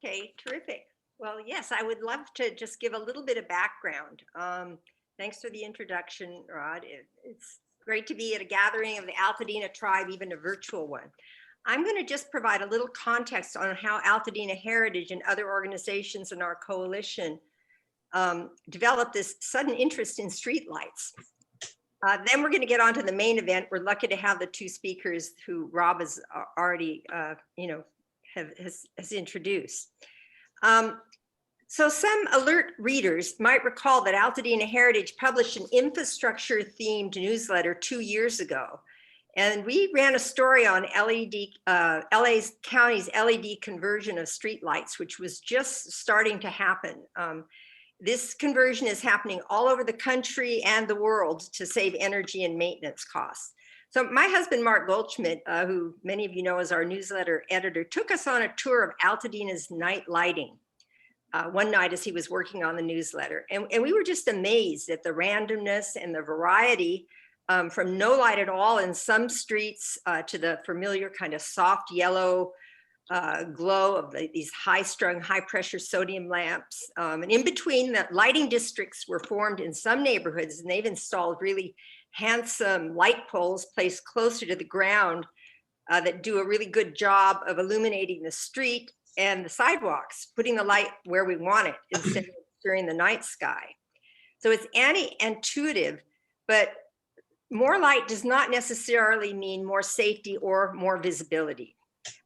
Okay, terrific. Well, yes, I would love to just give a little bit of background. Thanks for the introduction, Rod. It's great to be at a gathering of the Altadena tribe, even a virtual one. I'm going to just provide a little context on how Altadena Heritage and other organizations in our coalition developed this sudden interest in streetlights. Then we're going to get on to the main event. We're lucky to have the two speakers who Rob has already, has introduced. So some alert readers might recall that Altadena Heritage published an infrastructure-themed newsletter 2 years ago. And we ran a story on LA County's LED conversion of streetlights, which was just starting to happen. This conversion is happening all over the country and the world to save energy and maintenance costs. So my husband, Mark Goldschmidt, who many of you know as our newsletter editor, took us on a tour of Altadena's night lighting one night as he was working on the newsletter. And we were just amazed at the randomness and the variety from no light at all in some streets to the familiar kind of soft yellow glow of these high-strung, high-pressure sodium lamps. And in between, the lighting districts were formed in some neighborhoods, and they've installed really handsome light poles placed closer to the ground that do a really good job of illuminating the street and the sidewalks, putting the light where we want it instead of during the night sky. So it's anti-intuitive, but more light does not necessarily mean more safety or more visibility.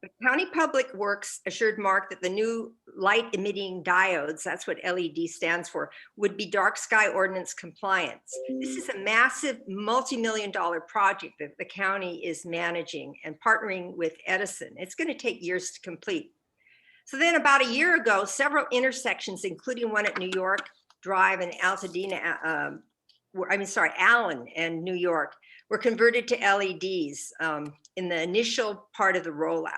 But County Public Works assured Mark that the new light emitting diodes, that's what LED stands for, would be dark sky ordinance compliance. This is a massive multi-million-dollar project that the county is managing and partnering with Edison. It's going to take years to complete. So then about a year ago, several intersections, including one at New York Drive and Altadena, Allen and New York, were converted to LEDs in the initial part of the rollout.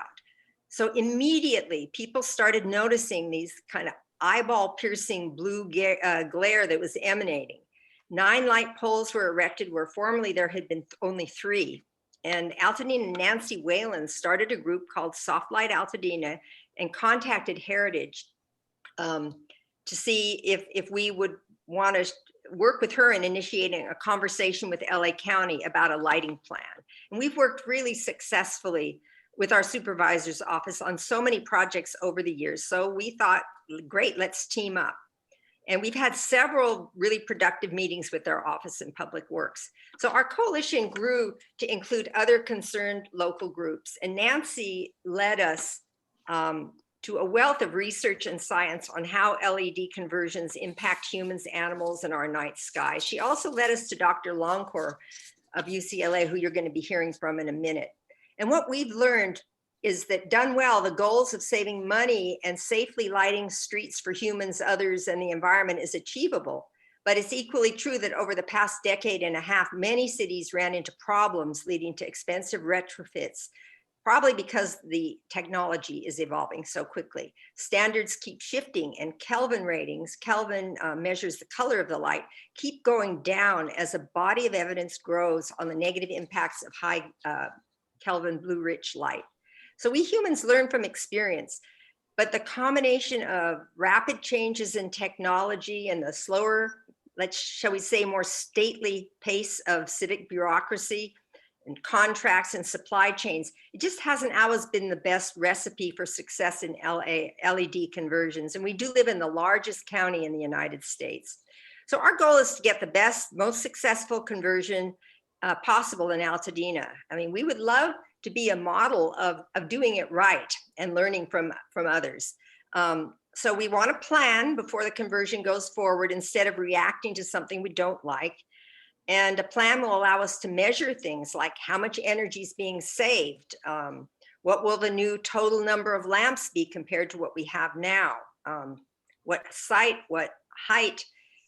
So immediately people started noticing these kind of eyeball piercing blue glare that was emanating. 9 light poles were erected where formerly there had been only 3. And Altadena and Nancy Whalen started a group called Soft Light Altadena and contacted Heritage to see if we would want to work with her in initiating a conversation with LA County about a lighting plan. And we've worked really successfully with our supervisor's office on so many projects over the years. So we thought, great, let's team up. And we've had several really productive meetings with our office in Public Works. So our coalition grew to include other concerned local groups. And Nancy led us to a wealth of research and science on how LED conversions impact humans, animals, and our night sky. She also led us to Dr. Longcore of UCLA, who you're going to be hearing from in a minute. And what we've learned is that done well, the goals of saving money and safely lighting streets for humans, others, and the environment is achievable. But it's equally true that over the past decade and a half, many cities ran into problems leading to expensive retrofits, probably because the technology is evolving so quickly. Standards keep shifting, and Kelvin ratings, Kelvin measures the color of the light, keep going down as a body of evidence grows on the negative impacts of high Kelvin blue-rich light. So we humans learn from experience, but the combination of rapid changes in technology and the slower, shall we say, more stately pace of civic bureaucracy and contracts and supply chains, it just hasn't always been the best recipe for success in LED conversions. And we do live in the largest county in the United States. So our goal is to get the best, most successful conversion possible in Altadena. I mean, we would love to be a model of doing it right and learning from others. So we want to plan before the conversion goes forward instead of reacting to something we don't like. And a plan will allow us to measure things like how much energy is being saved. What will the new total number of lamps be compared to what we have now? What site, what height?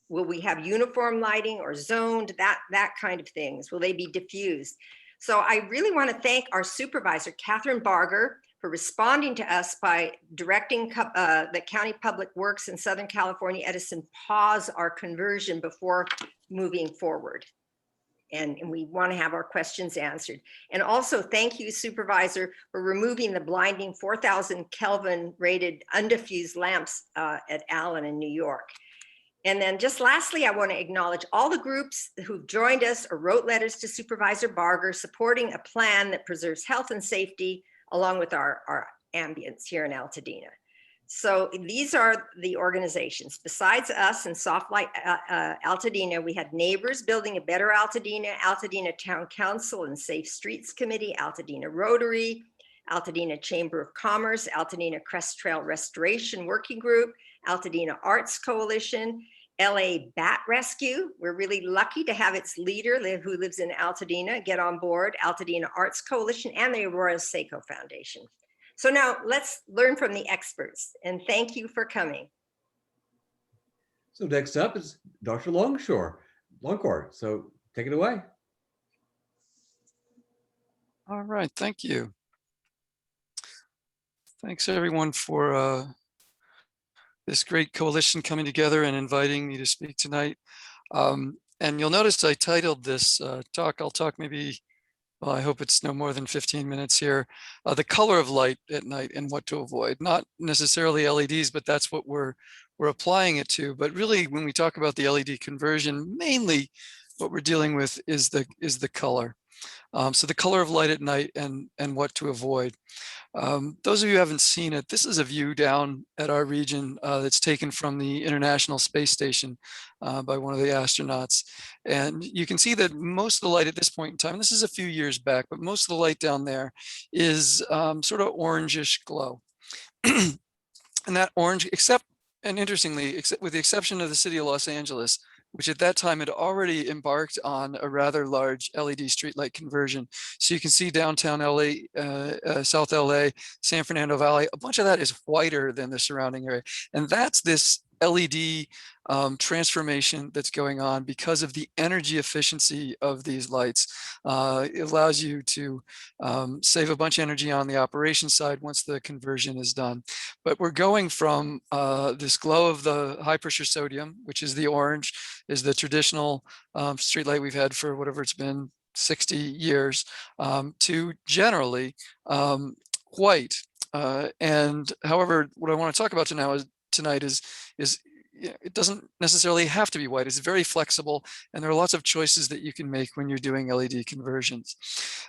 Will we have uniform lighting or zoned, that kind of things? Will they be diffused? So I really want to thank our supervisor, Catherine Barger, for responding to us by directing the County Public Works in Southern California Edison pause our conversion before moving forward. and we want to have our questions answered. And also thank you, Supervisor, for removing the blinding 4,000 Kelvin rated undiffused lamps at Allen in New York. And then just lastly, I want to acknowledge all the groups who've joined us or wrote letters to Supervisor Barger supporting a plan that preserves health and safety along with our ambience here in Altadena. So these are the organizations. Besides us and Soft Light Altadena, we had Neighbors Building a Better Altadena, Altadena Town Council and Safe Streets Committee, Altadena Rotary, Altadena Chamber of Commerce, Altadena Crest Trail Restoration Working Group, Altadena Arts Coalition, LA Bat Rescue. We're really lucky to have its leader who lives in Altadena get on board, Altadena Arts Coalition, and the Arroyo Seco Foundation. So now let's learn from the experts, and thank you for coming. So next up is Dr. Longcourt. So take it away. All right, thank you. Thanks everyone for this great coalition coming together and inviting me to speak tonight. And you'll notice I titled this talk, I'll talk maybe, well, I hope it's no more than 15 minutes here, the color of light at night and what to avoid. Not necessarily LEDs, but that's what we're applying it to. But really, when we talk about the LED conversion, mainly what we're dealing with is the color. So the color of light at night and what to avoid. Those of you who haven't seen it, this is a view down at our region that's taken from the International Space Station by one of the astronauts. And you can see that most of the light at this point in time, this is a few years back, but most of the light down there is sort of orangish glow. And that orange, and interestingly, with the exception of the city of Los Angeles, which at that time had already embarked on a rather large LED streetlight conversion. So you can see downtown LA, South LA, San Fernando Valley, a bunch of that is whiter than the surrounding area. And that's this LED transformation that's going on because of the energy efficiency of these lights. It allows you to save a bunch of energy on the operations side once the conversion is done. But we're going from this glow of the high pressure sodium, which is the orange, is the traditional street light we've had for whatever it's been, 60 years, to generally white. And however, what I want to talk about tonight is it doesn't necessarily have to be white. It's very flexible, and there are lots of choices that you can make when you're doing LED conversions.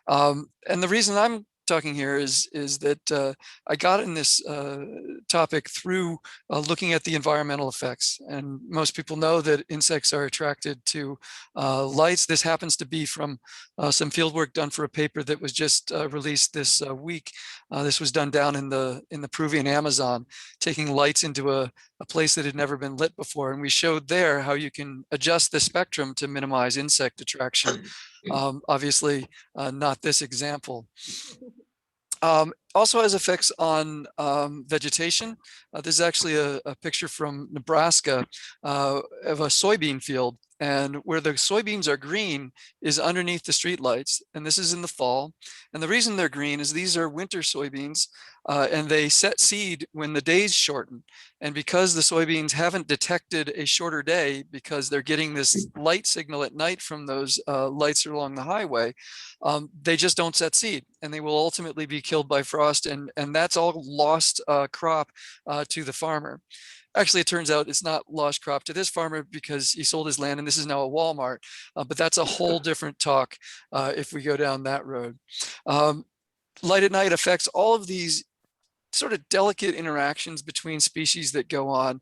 And the reason I'm talking here is that I got in this topic through looking at the environmental effects. And most people know that insects are attracted to lights. This happens to be from some field work done for a paper that was just released this week. This was done down in the Peruvian Amazon, taking lights into a place that had never been lit before. And we showed there how you can adjust the spectrum to minimize insect attraction. Obviously, not this example. Also has effects on vegetation. This is actually a picture from Nebraska of a soybean field. And where the soybeans are green is underneath the streetlights. And this is in the fall. And the reason they're green is these are winter soybeans and they set seed when the days shorten. And because the soybeans haven't detected a shorter day because they're getting this light signal at night from those lights along the highway, they just don't set seed and they will ultimately be killed by frost. And that's all lost crop to the farmer. Actually, it turns out it's not lost crop to this farmer because he sold his land and this is now a Walmart, but that's a whole different talk if we go down that road. Light at night affects all of these sort of delicate interactions between species that go on,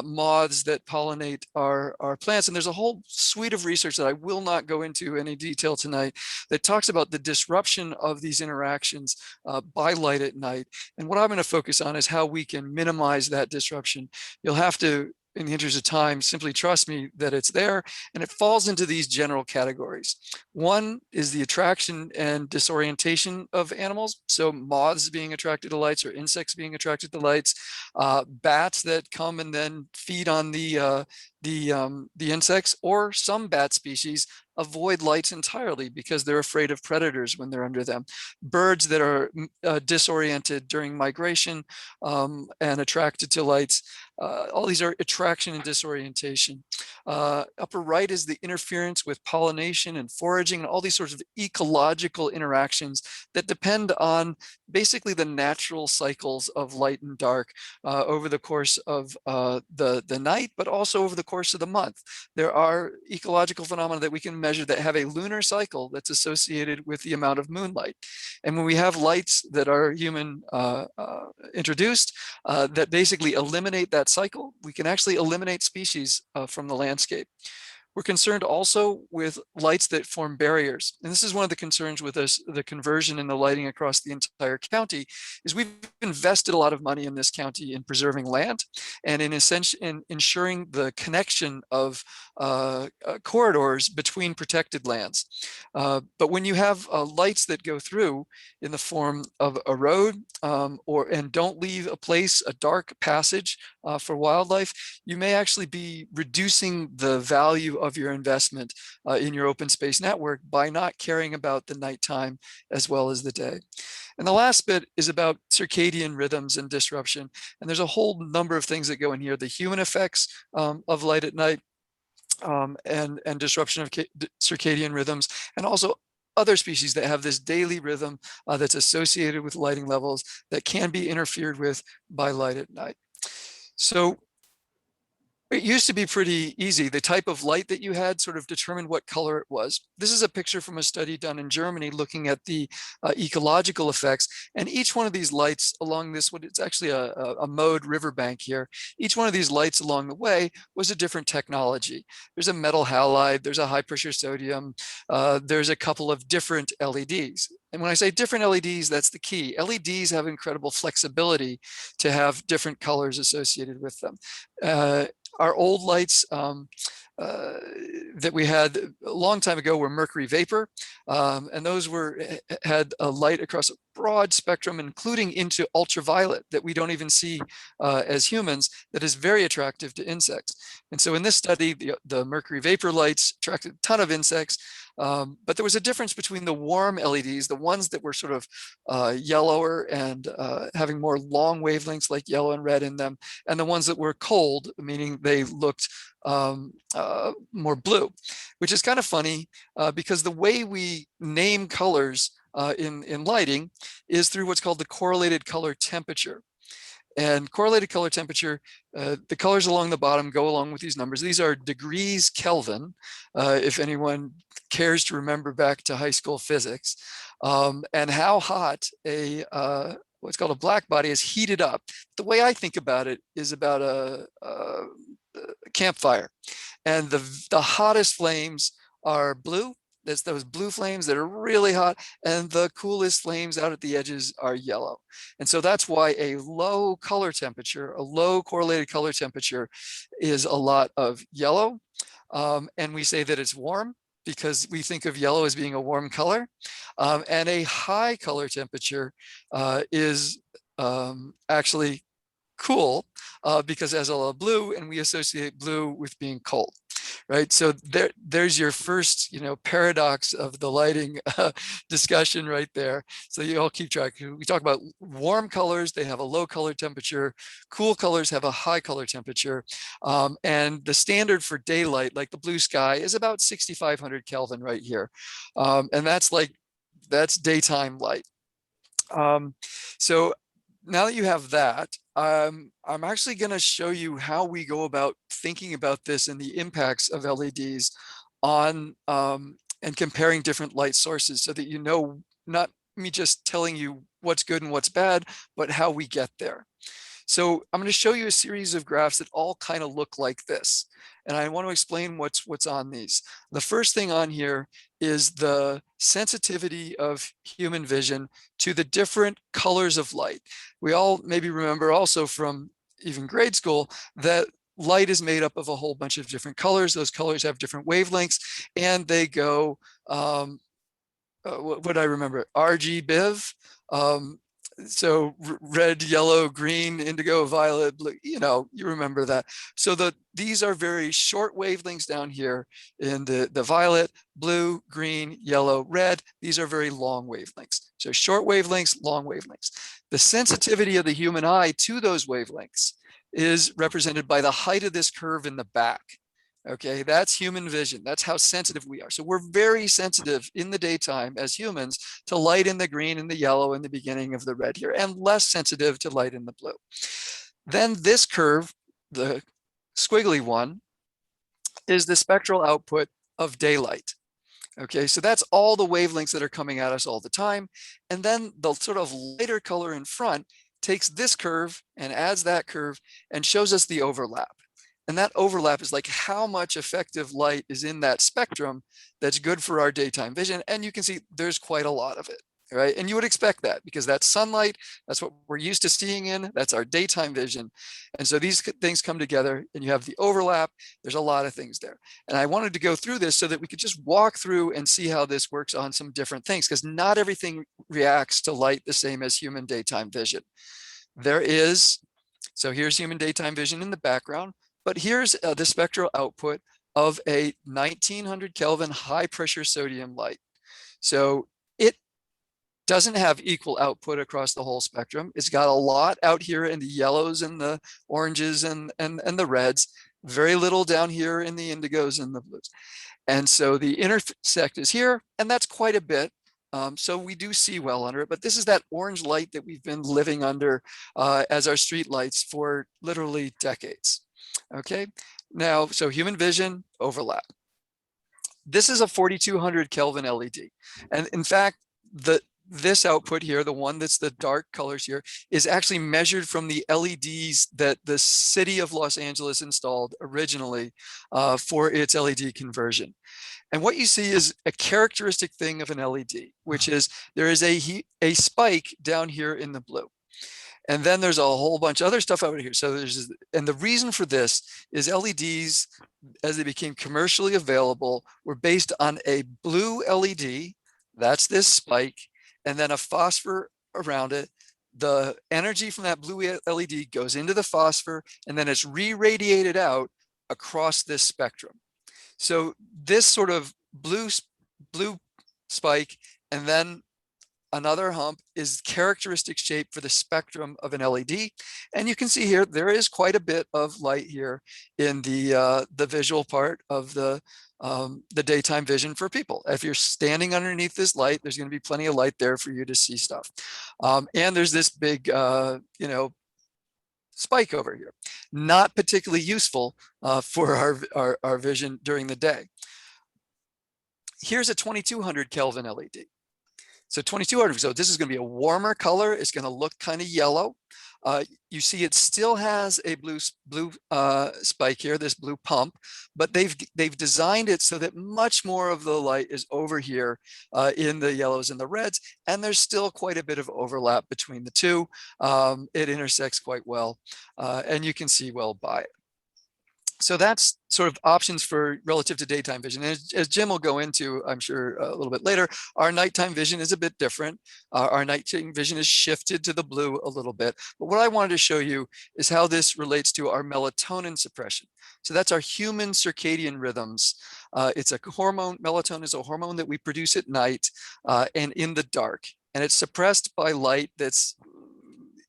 moths that pollinate our plants. And there's a whole suite of research that I will not go into any detail tonight that talks about the disruption of these interactions by light at night. And what I'm going to focus on is how we can minimize that disruption. You'll have to, in the interest of time, simply trust me that it's there, and it falls into these general categories. One is the attraction and disorientation of animals. So moths being attracted to lights or insects being attracted to lights, bats that come and then feed on the the insects, or some bat species avoid lights entirely because they're afraid of predators when they're under them. Birds that are disoriented during migration and attracted to lights, all these are attraction and disorientation. Upper right is the interference with pollination and foraging, and all these sorts of ecological interactions that depend on basically the natural cycles of light and dark over the course of the night, but also over the course of the month. There are ecological phenomena that we can measure that have a lunar cycle that's associated with the amount of moonlight. And when we have lights that are human introduced that basically eliminate that cycle, we can actually eliminate species from the landscape. We're concerned also with lights that form barriers. And this is one of the concerns with us, the conversion and the lighting across the entire county, is we've invested a lot of money in this county in preserving land and in ensuring the connection of corridors between protected lands. But when you have lights that go through in the form of a road and don't leave a place, a dark passage for wildlife, you may actually be reducing the value of your investment in your open space network by not caring about the nighttime as well as the day. And the last bit is about circadian rhythms and disruption. And there's a whole number of things that go in here: the human effects of light at night and disruption of circadian rhythms, and also other species that have this daily rhythm that's associated with lighting levels that can be interfered with by light at night. So it used to be pretty easy. The type of light that you had sort of determined what color it was. This is a picture from a study done in Germany looking at the ecological effects. And each one of these lights along this, it's actually a mode riverbank here. Each one of these lights along the way was a different technology. There's a metal halide, there's a high pressure sodium, there's a couple of different LEDs. And when I say different LEDs, that's the key. LEDs have incredible flexibility to have different colors associated with them. Our old lights that we had a long time ago were mercury vapor, and those had a light across a broad spectrum, including into ultraviolet that we don't even see as humans, that is very attractive to insects. And so in this study, the mercury vapor lights attracted a ton of insects, but there was a difference between the warm LEDs, the ones that were sort of yellower and having more long wavelengths like yellow and red in them, and the ones that were cold, meaning they looked more blue, which is kind of funny because the way we name colors in lighting is through what's called the correlated color temperature. And correlated color temperature, the colors along the bottom go along with these numbers. These are degrees Kelvin, if anyone cares to remember back to high school physics, and how hot what's called a black body is heated up. The way I think about it is about a campfire, and the hottest flames are blue. That's those blue flames that are really hot, and the coolest flames out at the edges are yellow. And so that's why a low color temperature, a low correlated color temperature, is a lot of yellow. And we say that it's warm because we think of yellow as being a warm color. And a high color temperature is actually cool because it has a lot of blue, and we associate blue with being cold. Right, so there's your first, paradox of the lighting discussion right there. So you all keep track. We talk about warm colors; they have a low color temperature. Cool colors have a high color temperature, and the standard for daylight, like the blue sky, is about 6,500 Kelvin right here, and that's daytime light. So now that you have that, I'm actually going to show you how we go about thinking about this and the impacts of LEDs on and comparing different light sources, so that not me just telling you what's good and what's bad, but how we get there. So I'm going to show you a series of graphs that all kind of look like this, and I want to explain what's on these. The first thing on here is the sensitivity of human vision to the different colors of light. We all maybe remember also from even grade school that light is made up of a whole bunch of different colors. Those colors have different wavelengths, and they go, what do I remember? RG, BIV. So red, yellow, green, indigo, violet, blue, you know, you remember that. So these are very short wavelengths down here in the violet, blue, green, yellow, red. These are very long wavelengths. So short wavelengths, long wavelengths. The sensitivity of the human eye to those wavelengths is represented by the height of this curve in the back. Okay, that's human vision. That's how sensitive we are. So we're very sensitive in the daytime as humans to light in the green and the yellow in the beginning of the red here, and less sensitive to light in the blue. Then this curve, the squiggly one, is the spectral output of daylight. Okay, so that's all the wavelengths that are coming at us all the time. And then the sort of lighter color in front takes this curve and adds that curve and shows us the overlap. And that overlap is like how much effective light is in that spectrum that's good for our daytime vision. And you can see there's quite a lot of it, right? And you would expect that because that's sunlight, that's what we're used to seeing in, that's our daytime vision. And so these things come together and you have the overlap, there's a lot of things there. And I wanted to go through this so that we could just walk through and see how this works on some different things, because not everything reacts to light the same as human daytime vision. So here's human daytime vision in the background. But here's the spectral output of a 1900 Kelvin high pressure sodium light. So it doesn't have equal output across the whole spectrum. It's got a lot out here in the yellows and the oranges and the reds, very little down here in the indigos and the blues. And so the intersect is here, and that's quite a bit. So we do see well under it, but this is that orange light that we've been living under as our street lights for literally decades. Okay, now, so human vision overlap. This is a 4200 Kelvin LED. And in fact, this output here, the one that's the dark colors here, is actually measured from the LEDs that the city of Los Angeles installed originally for its LED conversion. And what you see is a characteristic thing of an LED, which is there is a spike down here in the blue. And then there's a whole bunch of other stuff over here. So and the reason for this is LEDs, as they became commercially available, were based on a blue LED, that's this spike, and then a phosphor around it. The energy from that blue LED goes into the phosphor, and then it's re-radiated out across this spectrum. So this sort of blue spike, and then another hump is characteristic shape for the spectrum of an LED. And you can see here, there is quite a bit of light here in the visual part of the daytime vision for people. If you're standing underneath this light, there's going to be plenty of light there for you to see stuff. And there's this big, spike over here, not particularly useful for our vision during the day. Here's a 2200 Kelvin LED. So 2200, so this is going to be a warmer color. It's going to look kind of yellow. You see it still has a blue spike here, this blue pump, but they've designed it so that much more of the light is over here in the yellows and the reds, and there's still quite a bit of overlap between the two. It intersects quite well, and you can see well by it. So that's sort of options for relative to daytime vision. And as Jim will go into, I'm sure a little bit later, our nighttime vision is a bit different. Our nighttime vision is shifted to the blue a little bit. But what I wanted to show you is how this relates to our melatonin suppression. So that's our human circadian rhythms. It's a hormone, melatonin is a hormone that we produce at night and in the dark. And it's suppressed by light that's,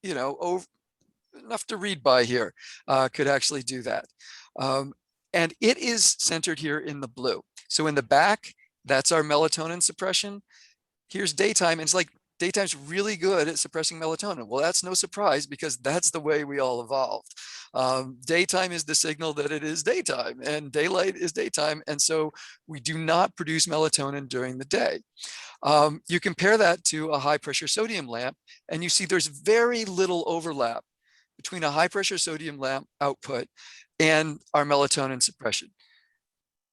enough to read by here, could actually do that. And it is centered here in the blue. So in the back, that's our melatonin suppression. Here's daytime, and it's like daytime's really good at suppressing melatonin. Well, that's no surprise because that's the way we all evolved. Daytime is the signal that it is daytime, and daylight is daytime. And so we do not produce melatonin during the day. You compare that to a high pressure sodium lamp, and you see there's very little overlap between a high pressure sodium lamp output and our melatonin suppression.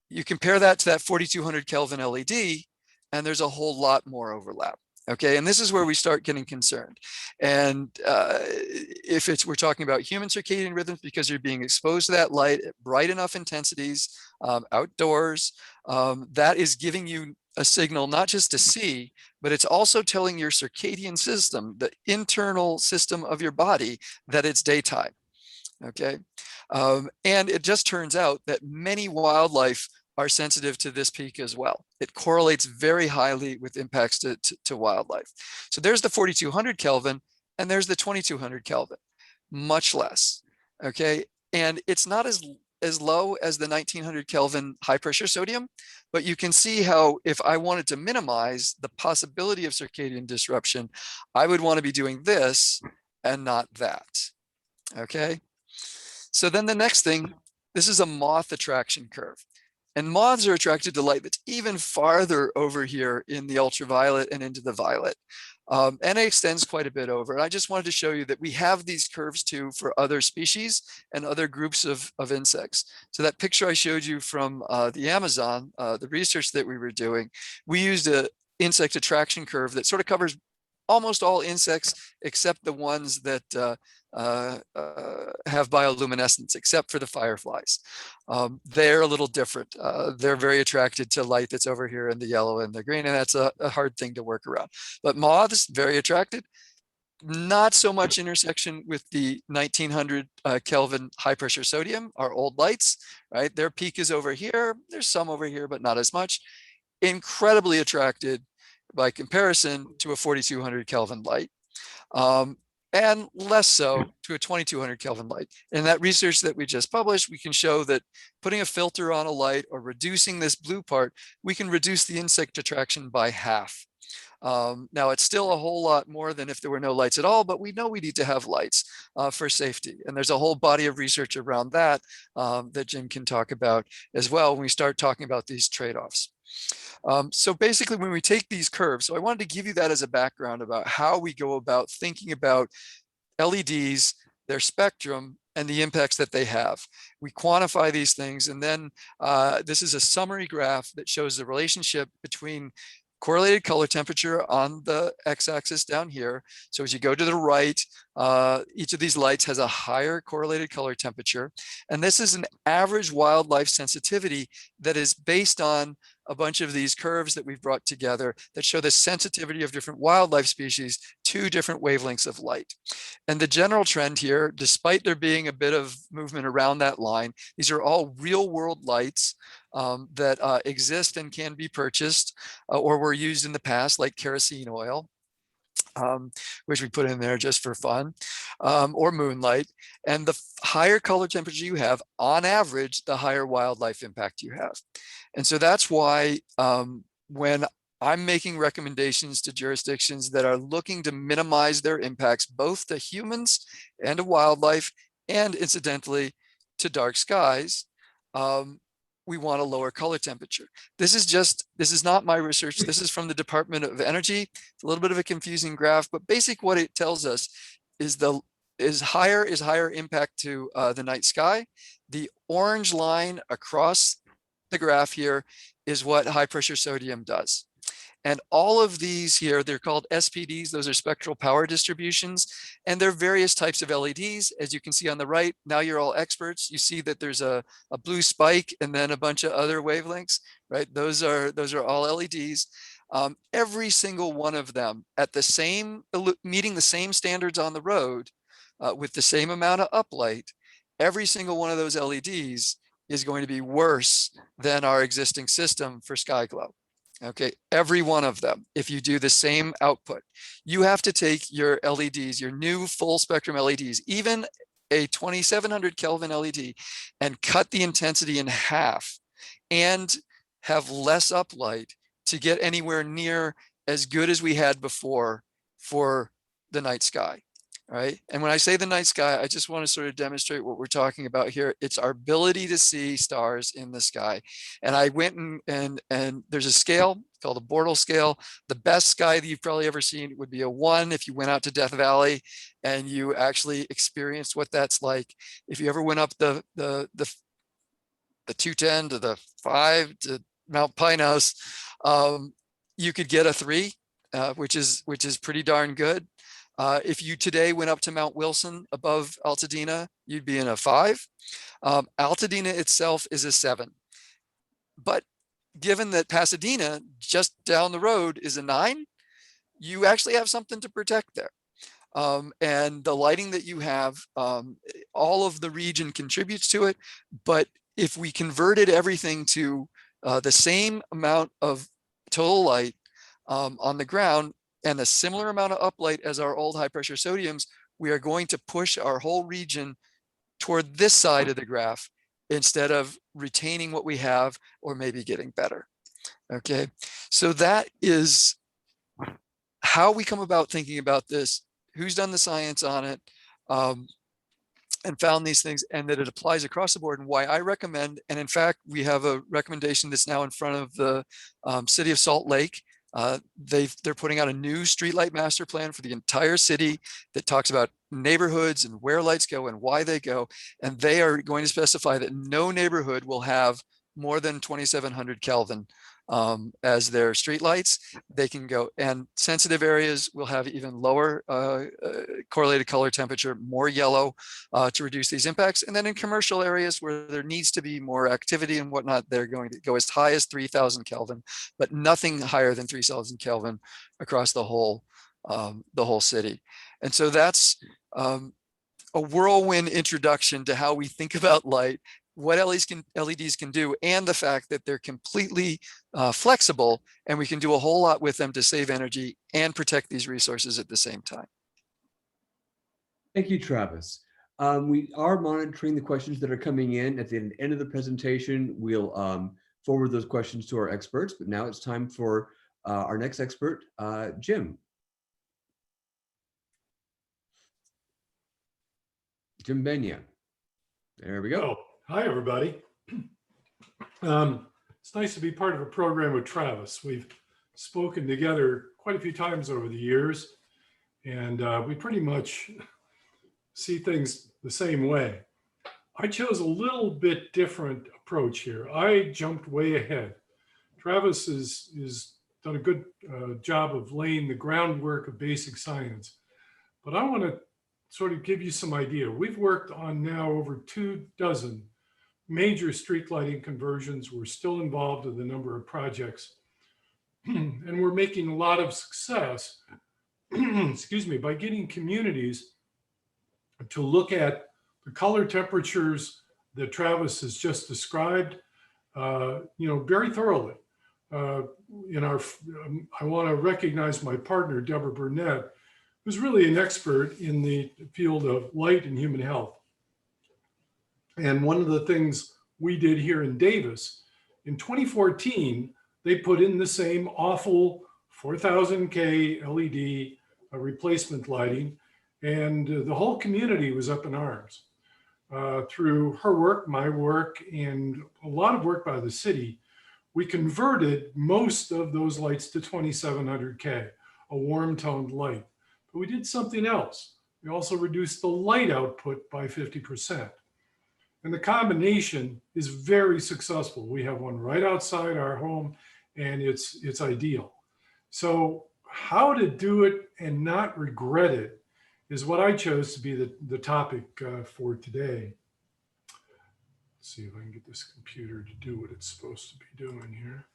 You compare that to that 4200 Kelvin LED, and there's a whole lot more overlap. Okay, and this is where we start getting concerned. And if we're talking about human circadian rhythms, because you're being exposed to that light at bright enough intensities outdoors, that is giving you a signal not just to see, but it's also telling your circadian system, the internal system of your body, that it's daytime. Okay. And it just turns out that many wildlife are sensitive to this peak as well. It correlates very highly with impacts to wildlife. So there's the 4200 Kelvin and there's the 2200 Kelvin, much less. Okay. And it's not as low as the 1900 Kelvin high pressure sodium, but you can see how if I wanted to minimize the possibility of circadian disruption, I would want to be doing this and not that. Okay. So then the next thing, this is a moth attraction curve. And moths are attracted to light that's even farther over here in the ultraviolet and into the violet. And it extends quite a bit over. And I just wanted to show you that we have these curves too for other species and other groups of insects. So that picture I showed you from the Amazon, the research that we were doing, we used an insect attraction curve that sort of covers almost all insects except the ones that have bioluminescence, except for the fireflies. They're a little different. They're very attracted to light that's over here in the yellow and the green, and that's a hard thing to work around. But moths, very attracted. Not so much intersection with the 1900 Kelvin high pressure sodium, our old lights, right? Their peak is over here. There's some over here, but not as much. Incredibly attracted by comparison to a 4200 Kelvin light. And less so to a 2200 Kelvin light. In that research that we just published, we can show that putting a filter on a light or reducing this blue part, we can reduce the insect attraction by half. Now it's still a whole lot more than if there were no lights at all, but we know we need to have lights for safety. And there's a whole body of research around that that Jim can talk about as well when we start talking about these trade-offs. So basically when we take these curves, so I wanted to give you that as a background about how we go about thinking about LEDs, their spectrum, and the impacts that they have. We quantify these things, and then this is a summary graph that shows the relationship between correlated color temperature on the x-axis down here. So as you go to the right, each of these lights has a higher correlated color temperature. And this is an average wildlife sensitivity that is based on a bunch of these curves that we've brought together that show the sensitivity of different wildlife species to different wavelengths of light. And the general trend here, despite there being a bit of movement around that line, these are all real world lights that exist and can be purchased or were used in the past, like kerosene oil, which we put in there just for fun, or moonlight. And the higher color temperature you have, on average, the higher wildlife impact you have. And so that's why when I'm making recommendations to jurisdictions that are looking to minimize their impacts, both to humans and to wildlife, and incidentally to dark skies, we want a lower color temperature. This is not my research. This is from the Department of Energy. It's a little bit of a confusing graph, but basically what it tells us is higher impact to the night sky. The orange line across the graph here is what high pressure sodium does. And all of these here, they're called SPDs. Those are spectral power distributions. And they're various types of LEDs. As you can see on the right, now you're all experts. You see that there's a blue spike and then a bunch of other wavelengths, right? Those are all LEDs. Every single one of them at the same, meeting the same standards on the road with the same amount of uplight, every single one of those LEDs is going to be worse than our existing system for sky glow. Okay, every one of them, if you do the same output. You have to take your LEDs, your new full spectrum LEDs, even a 2700 Kelvin LED, and cut the intensity in half and have less uplight to get anywhere near as good as we had before for the night sky. Right. And when I say the night sky, I just want to sort of demonstrate what we're talking about here. It's our ability to see stars in the sky. And I went and there's a scale called a Bortle scale. The best sky that you've probably ever seen would be a 1 if you went out to Death Valley and you actually experienced what that's like. If you ever went up the 210 to the 5 to Mount Pinos, you could get a 3, which is pretty darn good. If you today went up to Mount Wilson above Altadena, you'd be in a 5. Altadena itself is a 7. But given that Pasadena, just down the road, is a 9, you actually have something to protect there. And the lighting that you have, all of the region contributes to it. But if we converted everything to the same amount of total light on the ground and a similar amount of uplight as our old high pressure sodiums, we are going to push our whole region toward this side of the graph instead of retaining what we have or maybe getting better. Okay, so that is how we come about thinking about this, who's done the science on it, and found these things, and that it applies across the board, and why I recommend, and in fact, we have a recommendation that's now in front of the city of Salt Lake. They're putting out a new streetlight master plan for the entire city that talks about neighborhoods and where lights go and why they go. And they are going to specify that no neighborhood will have more than 2700 Kelvin as their streetlights. They can go, and sensitive areas will have even lower correlated color temperature, more yellow to reduce these impacts. And then in commercial areas where there needs to be more activity and whatnot, they're going to go as high as 3000 Kelvin, but nothing higher than 3000 Kelvin across the whole city. And so that's a whirlwind introduction to how we think about light, what LEDs can do, and the fact that they're completely flexible, and we can do a whole lot with them to save energy and protect these resources at the same time. Thank you, Travis. We are monitoring the questions that are coming in. At the end of the presentation, we'll forward those questions to our experts, but now it's time for our next expert, Jim. Jim Benya. There we go. Oh, hi, everybody. It's nice to be part of a program with Travis. We've spoken together quite a few times over the years, and we pretty much see things the same way. I chose a little bit different approach here. I jumped way ahead. Travis has done a good job of laying the groundwork of basic science, but I want to sort of give you some idea. We've worked on now over 24 major street lighting conversions. We're still involved in a number of projects, and we're making a lot of success, excuse me, by getting communities to look at the color temperatures that Travis has just described, very thoroughly. I want to recognize my partner, Deborah Burnett, who's really an expert in the field of light and human health. And one of the things we did here in Davis, in 2014, they put in the same awful 4000K LED replacement lighting, and the whole community was up in arms. Through her work, my work, and a lot of work by the city, we converted most of those lights to 2700K, a warm toned light. But we did something else. We also reduced the light output by 50%. And the combination is very successful. We have one right outside our home, and it's ideal. So how to do it and not regret it is what I chose to be the topic for today. Let's see if I can get this computer to do what it's supposed to be doing here.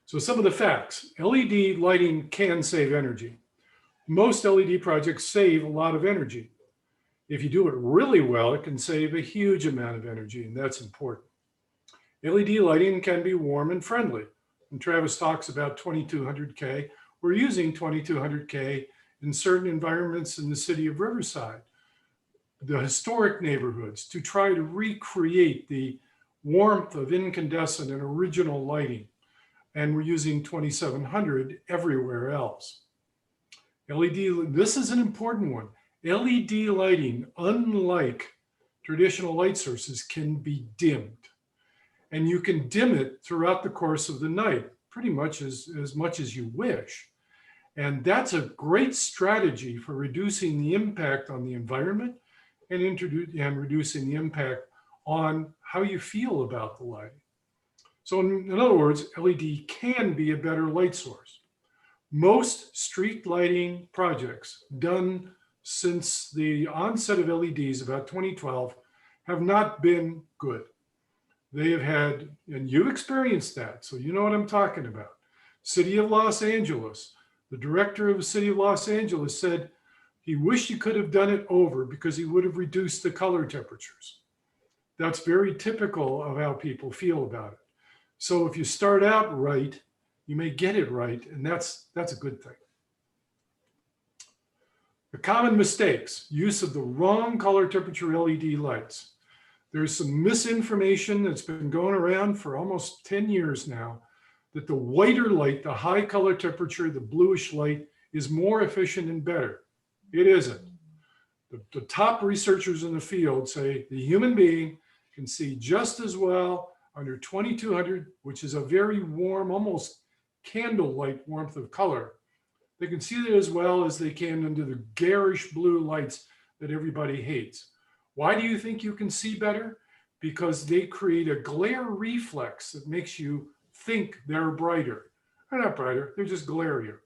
So some of the facts. LED lighting can save energy. Most LED projects save a lot of energy. If you do it really well, it can save a huge amount of energy, and that's important. LED lighting can be warm and friendly. And Travis talks about 2200K. We're using 2200K in certain environments in the city of Riverside, the historic neighborhoods, to try to recreate the warmth of incandescent and original lighting. And we're using 2700 everywhere else. LED, this is an important one. LED lighting, unlike traditional light sources, can be dimmed. And you can dim it throughout the course of the night, pretty much as much as you wish. And that's a great strategy for reducing the impact on the environment and reducing the impact on how you feel about the lighting. So in other words, LED can be a better light source. Most street lighting projects done since the onset of LEDs about 2012 have not been good. They have had, and you've experienced that, so you know what I'm talking about. City of Los Angeles, the director of the City of Los Angeles said he wished he could have done it over because he would have reduced the color temperatures. That's very typical of how people feel about it. So if you start out right, you may get it right, and that's a good thing. The common mistakes: use of the wrong color temperature LED lights. There's some misinformation that's been going around for almost 10 years now that the whiter light, the high color temperature, the bluish light is more efficient and better. It isn't. The top researchers in the field say the human being can see just as well under 2200, which is a very warm, almost candlelight warmth of color. They can see that as well as they can under the garish blue lights that everybody hates. Why do you think you can see better? Because they create a glare reflex that makes you think they're brighter. They're not brighter, they're just glarier.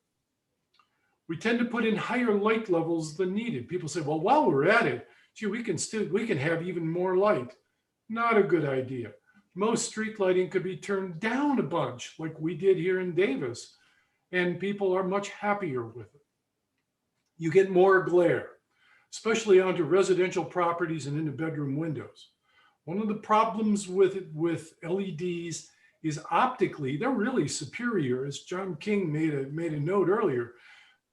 We tend to put in higher light levels than needed. People say, well, while we're at it, gee, we can have even more light. Not a good idea. Most street lighting could be turned down a bunch, like we did here in Davis, and people are much happier with it. You get more glare, especially onto residential properties and into bedroom windows. One of the problems with LEDs is optically, they're really superior. As John King made a note earlier,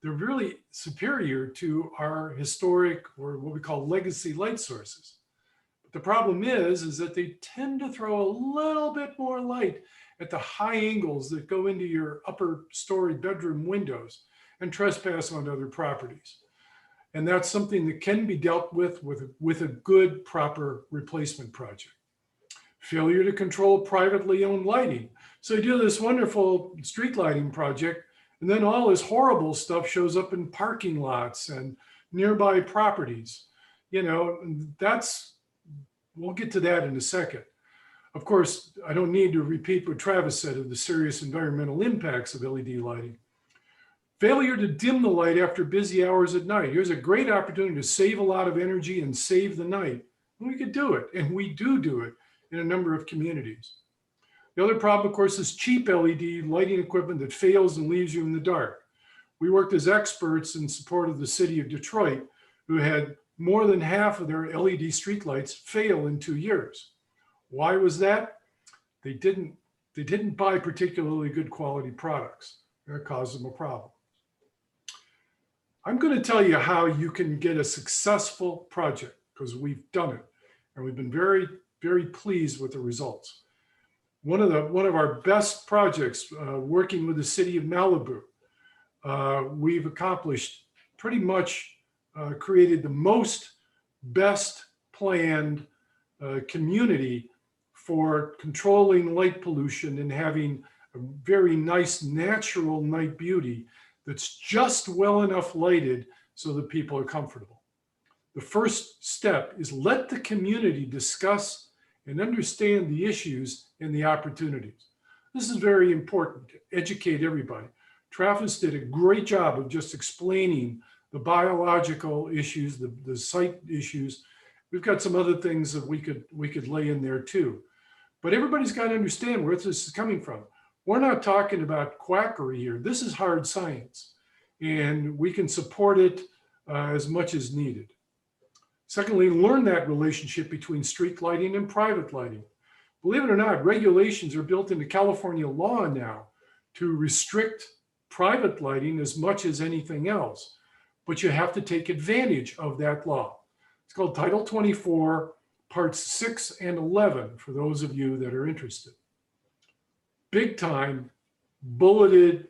they're really superior to our historic, or what we call legacy light sources. But the problem is that they tend to throw a little bit more light at the high angles that go into your upper story bedroom windows and trespass onto other properties. And that's something that can be dealt with a good, proper replacement project. Failure to control privately owned lighting. So you do this wonderful street lighting project, and then all this horrible stuff shows up in parking lots and nearby properties. You know, we'll get to that in a second. Of course, I don't need to repeat what Travis said of the serious environmental impacts of LED lighting. Failure to dim the light after busy hours at night. Here's a great opportunity to save a lot of energy and save the night. And we could do it, and we do it in a number of communities. The other problem, of course, is cheap LED lighting equipment that fails and leaves you in the dark. We worked as experts in support of the city of Detroit, who had more than half of their LED streetlights fail in 2 years. Why was that? They didn't buy particularly good quality products. That caused them a problem. I'm going to tell you how you can get a successful project, because we've done it, and we've been very, very pleased with the results. One of our best projects, working with the city of Malibu, we've accomplished pretty much created the most best planned community for controlling light pollution and having a very nice natural night beauty that's just well enough lighted so that people are comfortable. The first step is let the community discuss and understand the issues and the opportunities. This is very important to educate everybody. Travis did a great job of just explaining the biological issues, the site issues. We've got some other things that we could lay in there too. But everybody's got to understand where this is coming from. We're not talking about quackery here. This is hard science, and we can support it as much as needed. Secondly, learn that relationship between street lighting and private lighting. Believe it or not, regulations are built into California law now to restrict private lighting as much as anything else, but you have to take advantage of that law. It's called Title 24, Parts 6 and 11, for those of you that are interested. Big time, bulleted,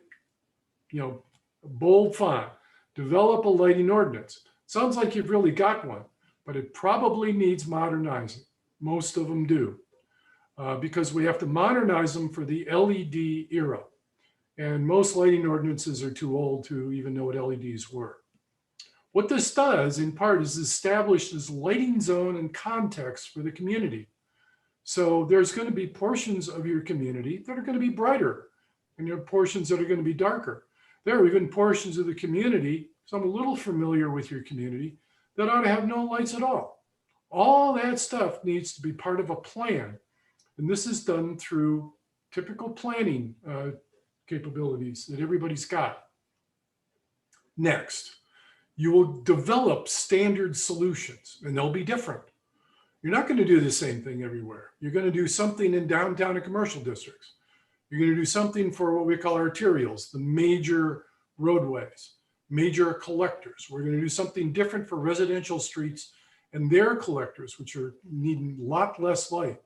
bold font, develop a lighting ordinance. Sounds like you've really got one, but it probably needs modernizing. Most of them do, because we have to modernize them for the LED era. And most lighting ordinances are too old to even know what LEDs were. What this does, in part, is establish this lighting zone and context for the community. So there's going to be portions of your community that are going to be brighter, and there are portions that are going to be darker. There are even portions of the community, so I'm a little familiar with your community, that ought to have no lights at all. All that stuff needs to be part of a plan. And this is done through typical planning capabilities that everybody's got. Next, you will develop standard solutions, and they'll be different. You're not going to do the same thing everywhere. You're going to do something in downtown and commercial districts. You're going to do something for what we call arterials, the major roadways, major collectors. We're going to do something different for residential streets and their collectors, which are needing a lot less light.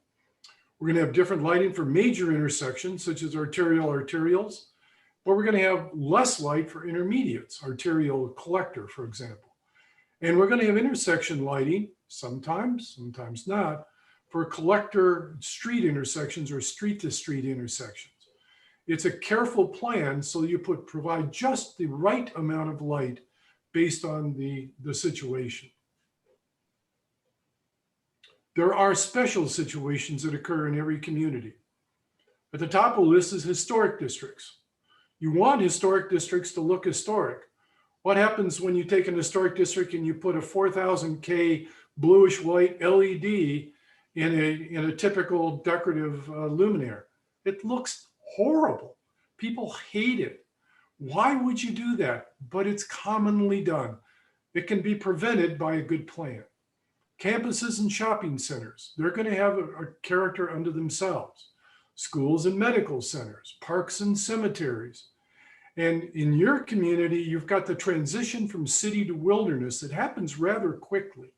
We're going to have different lighting for major intersections, such as arterials, but we're going to have less light for intermediates, arterial collector, for example. And we're going to have intersection lighting, sometimes not, for collector street intersections or street-to-street intersections. It's a careful plan, so you provide just the right amount of light based on the situation. There are special situations that occur in every community. At the top of the list is historic districts. You want historic districts to look historic. What happens when you take an historic district and you put a 4,000K bluish white LED in a typical decorative luminaire? It looks horrible. People hate it. Why would you do that? But it's commonly done. It can be prevented by a good plan. Campuses and shopping centers, they're going to have a character unto themselves. Schools and medical centers, parks and cemeteries. And in your community, you've got the transition from city to wilderness that happens rather quickly.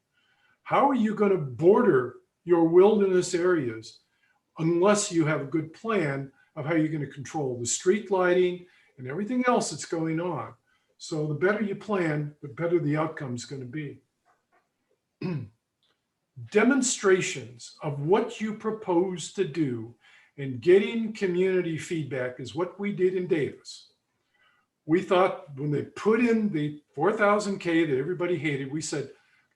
How are you going to border your wilderness areas unless you have a good plan of how you're going to control the street lighting and everything else that's going on? So the better you plan, the better the outcome is going to be. Demonstrations of what you propose to do and getting community feedback is what we did in Davis. We thought when they put in the 4,000K that everybody hated, we said,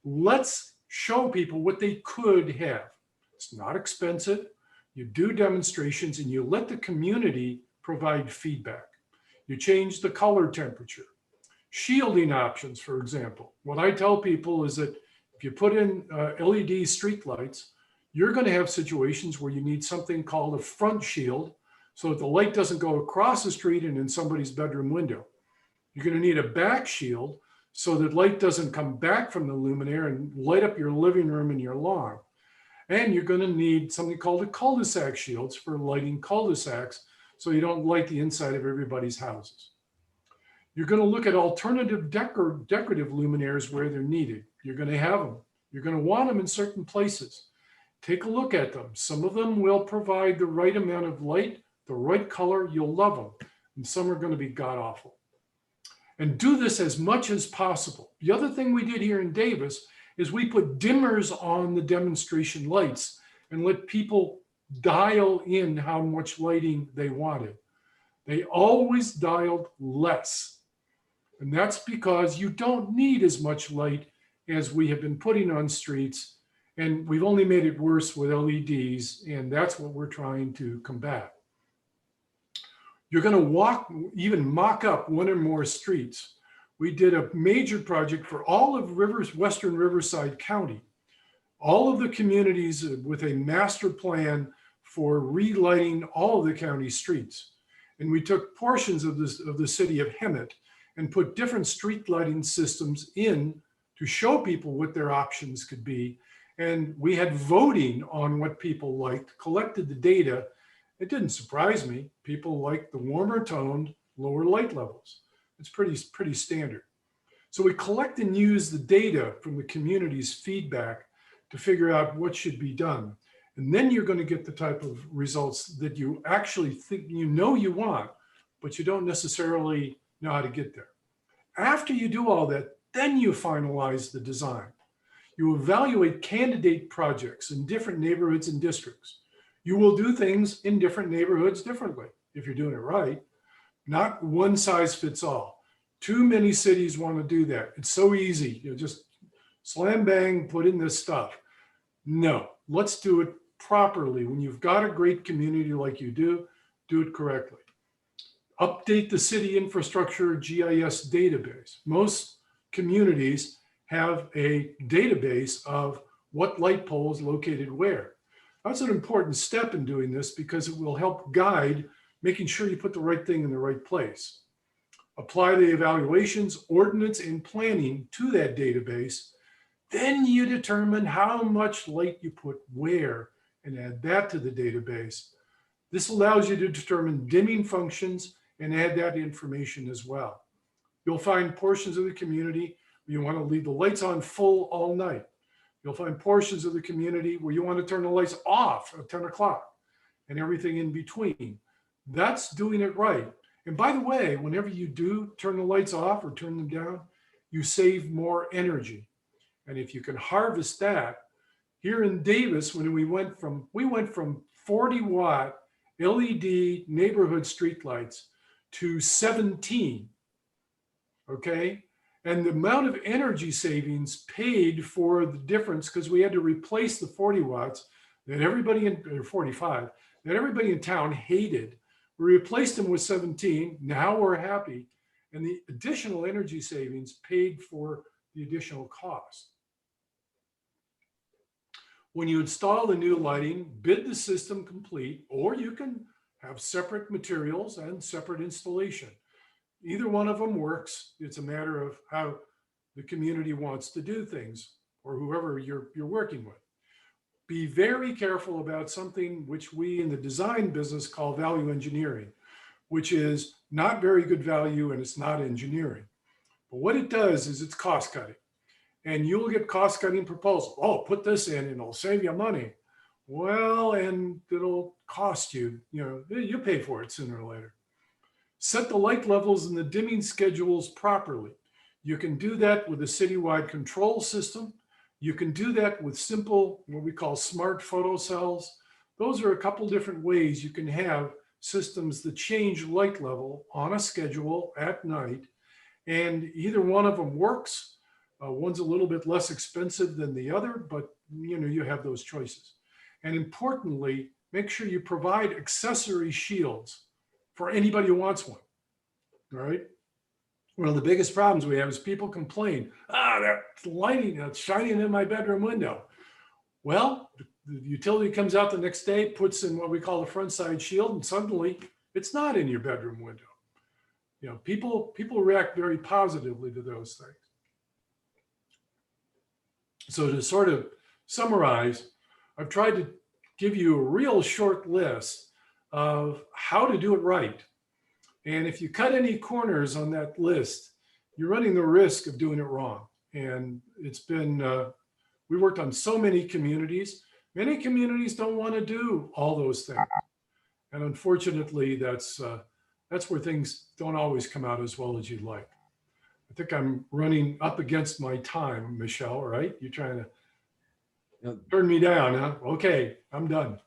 let's show people what they could have. It's not expensive. You do demonstrations and you let the community provide feedback. You change the color temperature. Shielding options, for example. What I tell people is that if you put in LED street lights, you're going to have situations where you need something called a front shield so that the light doesn't go across the street and in somebody's bedroom window. You're going to need a back shield so that light doesn't come back from the luminaire and light up your living room and your lawn. And you're going to need something called a cul-de-sac shields for lighting cul-de-sacs so you don't light the inside of everybody's houses. You're going to look at alternative decorative luminaires where they're needed. You're going to have them. You're going to want them in certain places. Take a look at them. Some of them will provide the right amount of light, the right color, you'll love them. And some are going to be god-awful. And do this as much as possible. The other thing we did here in Davis is we put dimmers on the demonstration lights and let people dial in how much lighting they wanted. They always dialed less. And that's because you don't need as much light as we have been putting on streets. And we've only made it worse with LEDs. And that's what we're trying to combat. You're going to even mock up one or more streets. We did a major project for all of Western Riverside County, all of the communities with a master plan for relighting all of the county streets. And we took portions of the city of Hemet and put different street lighting systems in to show people what their options could be. And we had voting on what people liked, collected the data. It didn't surprise me. People liked the warmer toned, lower light levels. It's pretty standard. So we collect and use the data from the community's feedback to figure out what should be done. And then you're going to get the type of results that you actually think you want, but you don't necessarily know how to get there. After you do all that, then you finalize the design. You evaluate candidate projects in different neighborhoods and districts. You will do things in different neighborhoods differently if you're doing it right. Not one size fits all. Too many cities want to do that. It's so easy. You just slam bang, put in this stuff. No, let's do it properly. When you've got a great community like you do it correctly. Update the city infrastructure GIS database. Most communities have a database of what light pole is located where. That's an important step in doing this because it will help guide making sure you put the right thing in the right place. Apply the evaluations, ordinance, and planning to that database. Then you determine how much light you put where and add that to the database. This allows you to determine dimming functions and add that information as well. You'll find portions of the community where you want to leave the lights on full all night. You'll find portions of the community where you want to turn the lights off at 10 o'clock and everything in between. That's doing it right. And by the way, whenever you do turn the lights off or turn them down, you save more energy. And if you can harvest that, here in Davis, when we went from 40-watt LED neighborhood streetlights to 17, okay? And the amount of energy savings paid for the difference, because we had to replace the 40 watts that everybody in, or 45, that everybody in town hated. We replaced them with 17. Now we're happy. And the additional energy savings paid for the additional cost. When you install the new lighting, bid the system complete, or you can have separate materials and separate installation. Either one of them works. It's a matter of how the community wants to do things or whoever you're working with. Be very careful about something which we in the design business call value engineering, which is not very good value and it's not engineering. But what it does is it's cost cutting. And you'll get cost cutting proposals. Oh, put this in and it'll save you money. Well, and it'll cost you, you pay for it sooner or later. Set the light levels and the dimming schedules properly. You can do that with a citywide control system. You can do that with simple, what we call smart photo cells. Those are a couple different ways you can have systems that change light level on a schedule at night. And either one of them works. One's a little bit less expensive than the other, but you have those choices. And importantly, make sure you provide accessory shields for anybody who wants one, all right? One of the biggest problems we have is people complain, that lighting, that's shining in my bedroom window. Well, the utility comes out the next day, puts in what we call the front side shield, and suddenly it's not in your bedroom window. People react very positively to those things. So to sort of summarize, I've tried to give you a real short list of how to do it right. And if you cut any corners on that list, you're running the risk of doing it wrong. And it's been, we worked on so many communities. Many communities don't want to do all those things. And unfortunately, that's where things don't always come out as well as you'd like. I think I'm running up against my time, Michele, right? You're trying to turn me down, huh? Okay, I'm done.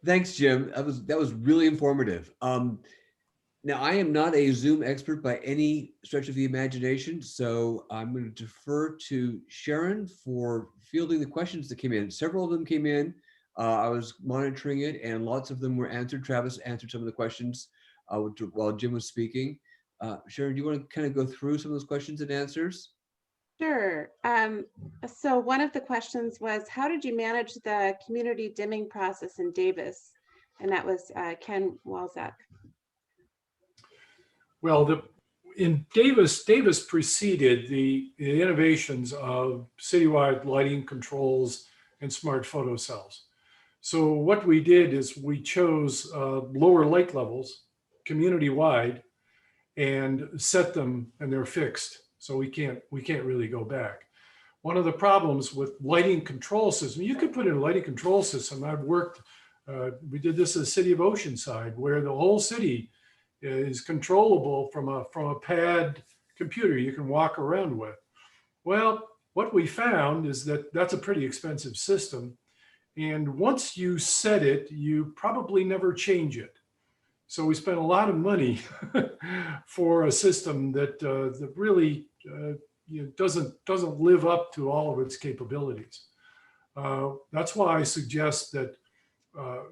Thanks, Jim. That was really informative. Now, I am not a Zoom expert by any stretch of the imagination, so I'm going to defer to Sharon for fielding the questions that came in. Several of them came in. I was monitoring it, and lots of them were answered. Travis answered some of the questions while Jim was speaking. Sharon, do you want to kind of go through some of those questions and answers? Sure. So one of the questions was, how did you manage the community dimming process in Davis? And that was Ken Walzak. Well, in Davis preceded the innovations of citywide lighting controls and smart photo cells. So what we did is we chose lower light levels community-wide and set them, and they're fixed. So we can't really go back. One of the problems with lighting control system, you could put in a lighting control system. I've worked, we did this in the city of Oceanside, where the whole city is controllable from a pad computer you can walk around with. Well, what we found is that that's a pretty expensive system. And once you set it, you probably never change it. So we spent a lot of money for a system that really doesn't live up to all of its capabilities. That's why I suggest that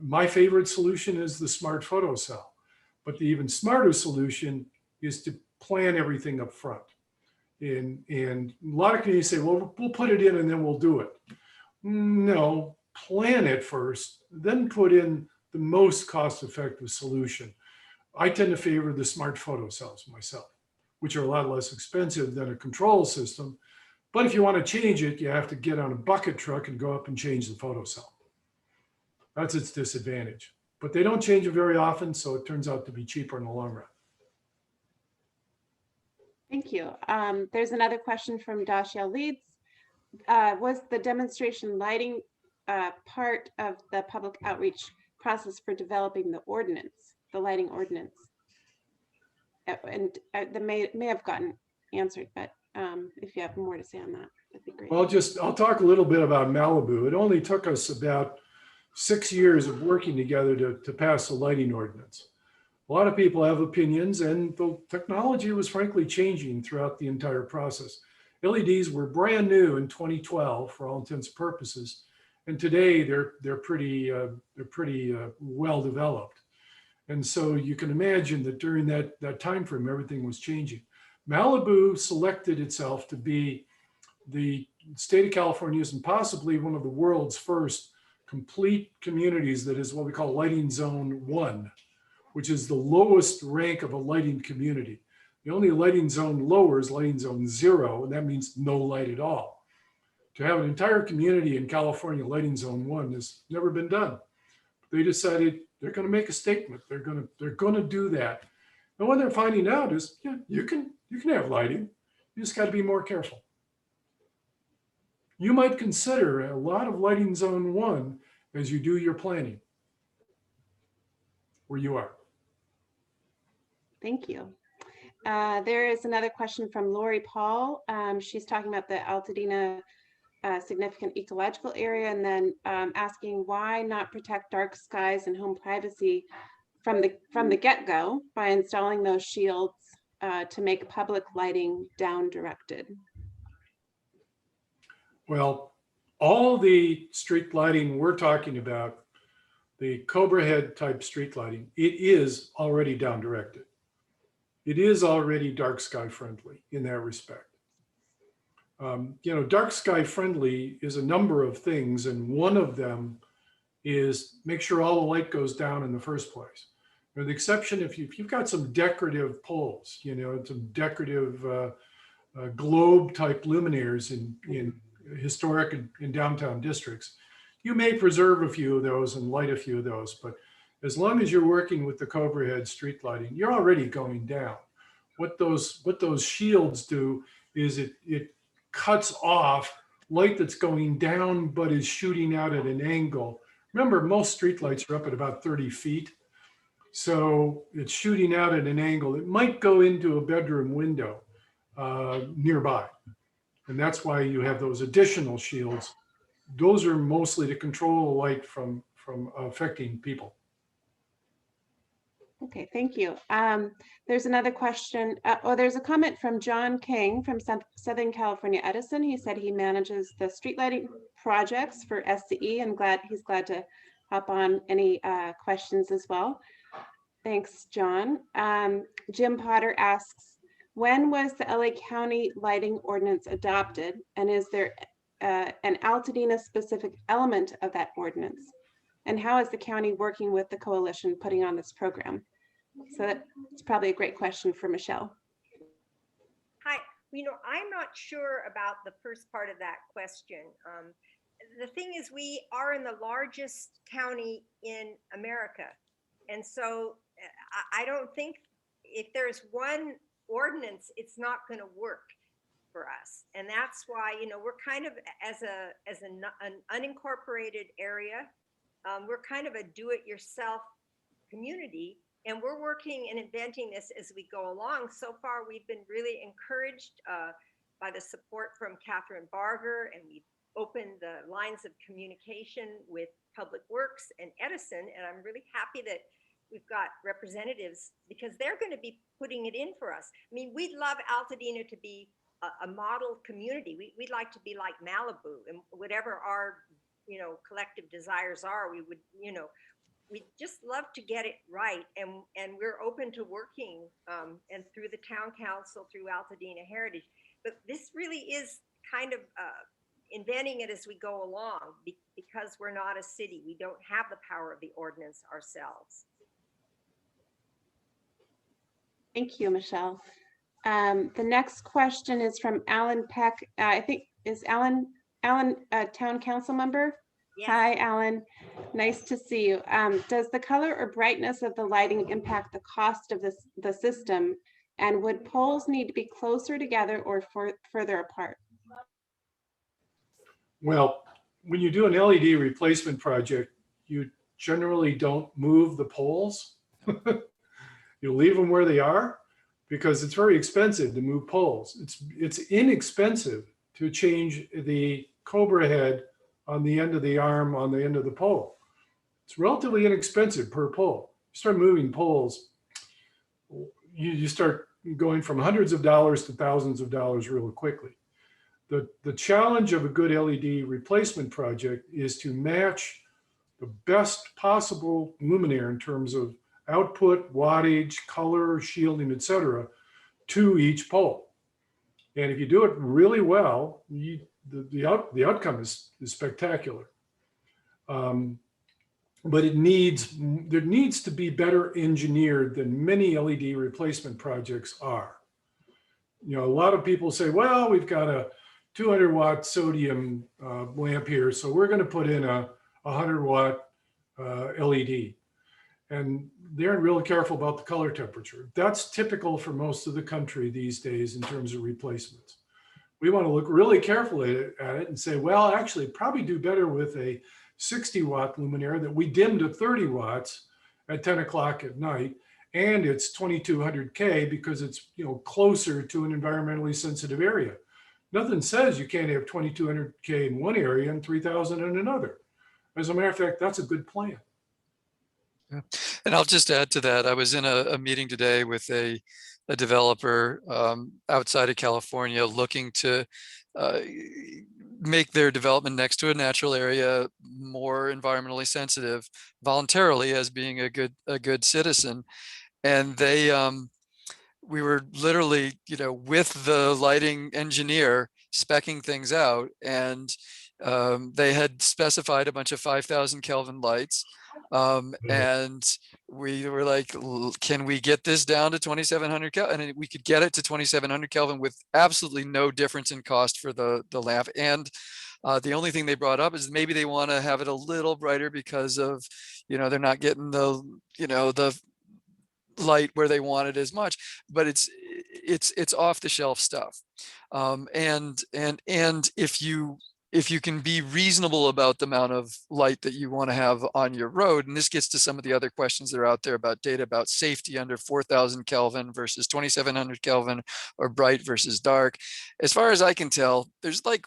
my favorite solution is the smart photo cell. But the even smarter solution is to plan everything up front. And a lot of communities say, well, we'll put it in and then we'll do it. No, plan it first, then put in the most cost-effective solution. I tend to favor the smart photo cells myself, which are a lot less expensive than a control system. But if you want to change it, you have to get on a bucket truck and go up and change the photocell. That's its disadvantage. But they don't change it very often, so it turns out to be cheaper in the long run. Thank you. There's another question from Dashiell Leeds. Was the demonstration lighting part of the public outreach process for developing the ordinance, the lighting ordinance? And that may have gotten answered, but if you have more to say on that, that'd be great. Well, I'll talk a little bit about Malibu. It only took us about 6 years of working together to pass the lighting ordinance. A lot of people have opinions, and the technology was frankly changing throughout the entire process. LEDs were brand new in 2012 for all intents and purposes, and today they're pretty well developed. And so you can imagine that during that time frame, everything was changing. Malibu selected itself to be the state of California's and possibly one of the world's first complete communities that is what we call lighting zone 1, which is the lowest rank of a lighting community. The only lighting zone lower is lighting zone 0, and that means no light at all. To have an entire community in California lighting zone 1 has never been done. They decided they're going to make a statement. They're going to do that. And what they're finding out is, yeah, you can have lighting. You just got to be more careful. You might consider a lot of lighting zone 1 as you do your planning where you are. Thank you. There is another question from Lori Paul. She's talking about the Altadena significant ecological area, and then asking why not protect dark skies and home privacy from the get-go by installing those shields to make public lighting down directed. Well, all the street lighting we're talking about, the Cobra head type street lighting, it is already down directed. It is already dark sky friendly in that respect. Dark sky friendly is a number of things, and one of them is make sure all the light goes down in the first place. With the exception if you've got some decorative poles, some decorative globe type luminaires in historic and downtown districts, you may preserve a few of those and light a few of those, but as long as you're working with the Cobra head street lighting, you're already going down. What those shields do is it cuts off light that's going down but is shooting out at an angle. Remember, most street lights are up at about 30 feet. So it's shooting out at an angle. It might go into a bedroom window nearby. And that's why you have those additional shields. Those are mostly to control the light from affecting people. Okay, thank you. There's another question. There's a comment from John King from Southern California Edison. He said he manages the street lighting projects for SCE, and he's glad to hop on any questions as well. Thanks, John. Jim Potter asks, when was the LA County lighting ordinance adopted, and is there an Altadena specific element of that ordinance? And how is the county working with the coalition putting on this program? So that's probably a great question for Michele. Hi, I'm not sure about the first part of that question. The thing is, we are in the largest county in America. And so I don't think if there's one ordinance, it's not going to work for us. And that's why, we're kind of as an unincorporated area, we're kind of a do-it-yourself community, and we're working and inventing this as we go along. So far, we've been really encouraged by the support from Catherine Barger, and we've opened the lines of communication with Public Works and Edison, and I'm really happy that we've got representatives because they're going to be putting it in for us. I mean, we'd love Altadena to be a model community. We'd like to be like Malibu, and whatever our collective desires are, we would, we'd just love to get it right. And we're open to working and through the town council, through Altadena Heritage. but this really is kind of inventing it as we go along because we're not a city. We don't have the power of the ordinance ourselves. Thank you, Michelle. The next question is from Alan Peck. I think is Alan a town council member? Yes. Hi, Alan. Nice to see you. Does the color or brightness of the lighting impact the cost of the system? And would poles need to be closer together or further apart? Well, when you do an LED replacement project, you generally don't move the poles. You leave them where they are because it's very expensive to move poles. It's inexpensive to change the Cobra head on the end of the arm on the end of the pole. It's relatively inexpensive per pole. You start moving poles, you start going from hundreds of dollars to thousands of dollars really quickly. The challenge of a good LED replacement project is to match the best possible luminaire in terms of output, wattage, color, shielding, etc., to each pole. And if you do it really well, the outcome is spectacular. But there needs to be better engineered than many LED replacement projects are. You know, a lot of people say, well, we've got a 200 watt sodium lamp here, so we're going to put in a 100 watt LED. And they aren't really careful about the color temperature. That's typical for most of the country these days in terms of replacements. We want to look really carefully at it and say, well, actually probably do better with a 60 watt luminaire that we dim to 30 watts at 10 o'clock at night. And it's 2200K because it's, you know, closer to an environmentally sensitive area. Nothing says you can't have 2200K in one area and 3000 in another. As a matter of fact, that's a good plan. Yeah. And I'll just add to that. I was in a meeting today with a developer outside of California looking to make their development next to a natural area more environmentally sensitive voluntarily as being a good citizen. And they we were literally, you know, with the lighting engineer speccing things out, and they had specified a bunch of 5,000 Kelvin lights. And we were like, can we get this down to 2700 Kelvin? And we could get it to 2700 Kelvin with absolutely no difference in cost for the lamp. And the only thing they brought up is maybe they want to have it a little brighter because of, you know, they're not getting the, you know, the light where they want it as much, but it's off the shelf stuff. And if you can be reasonable about the amount of light that you want to have on your road, and this gets to some of the other questions that are out there about data about safety under 4000 Kelvin versus 2700 Kelvin, or bright versus dark. As far as I can tell, there's like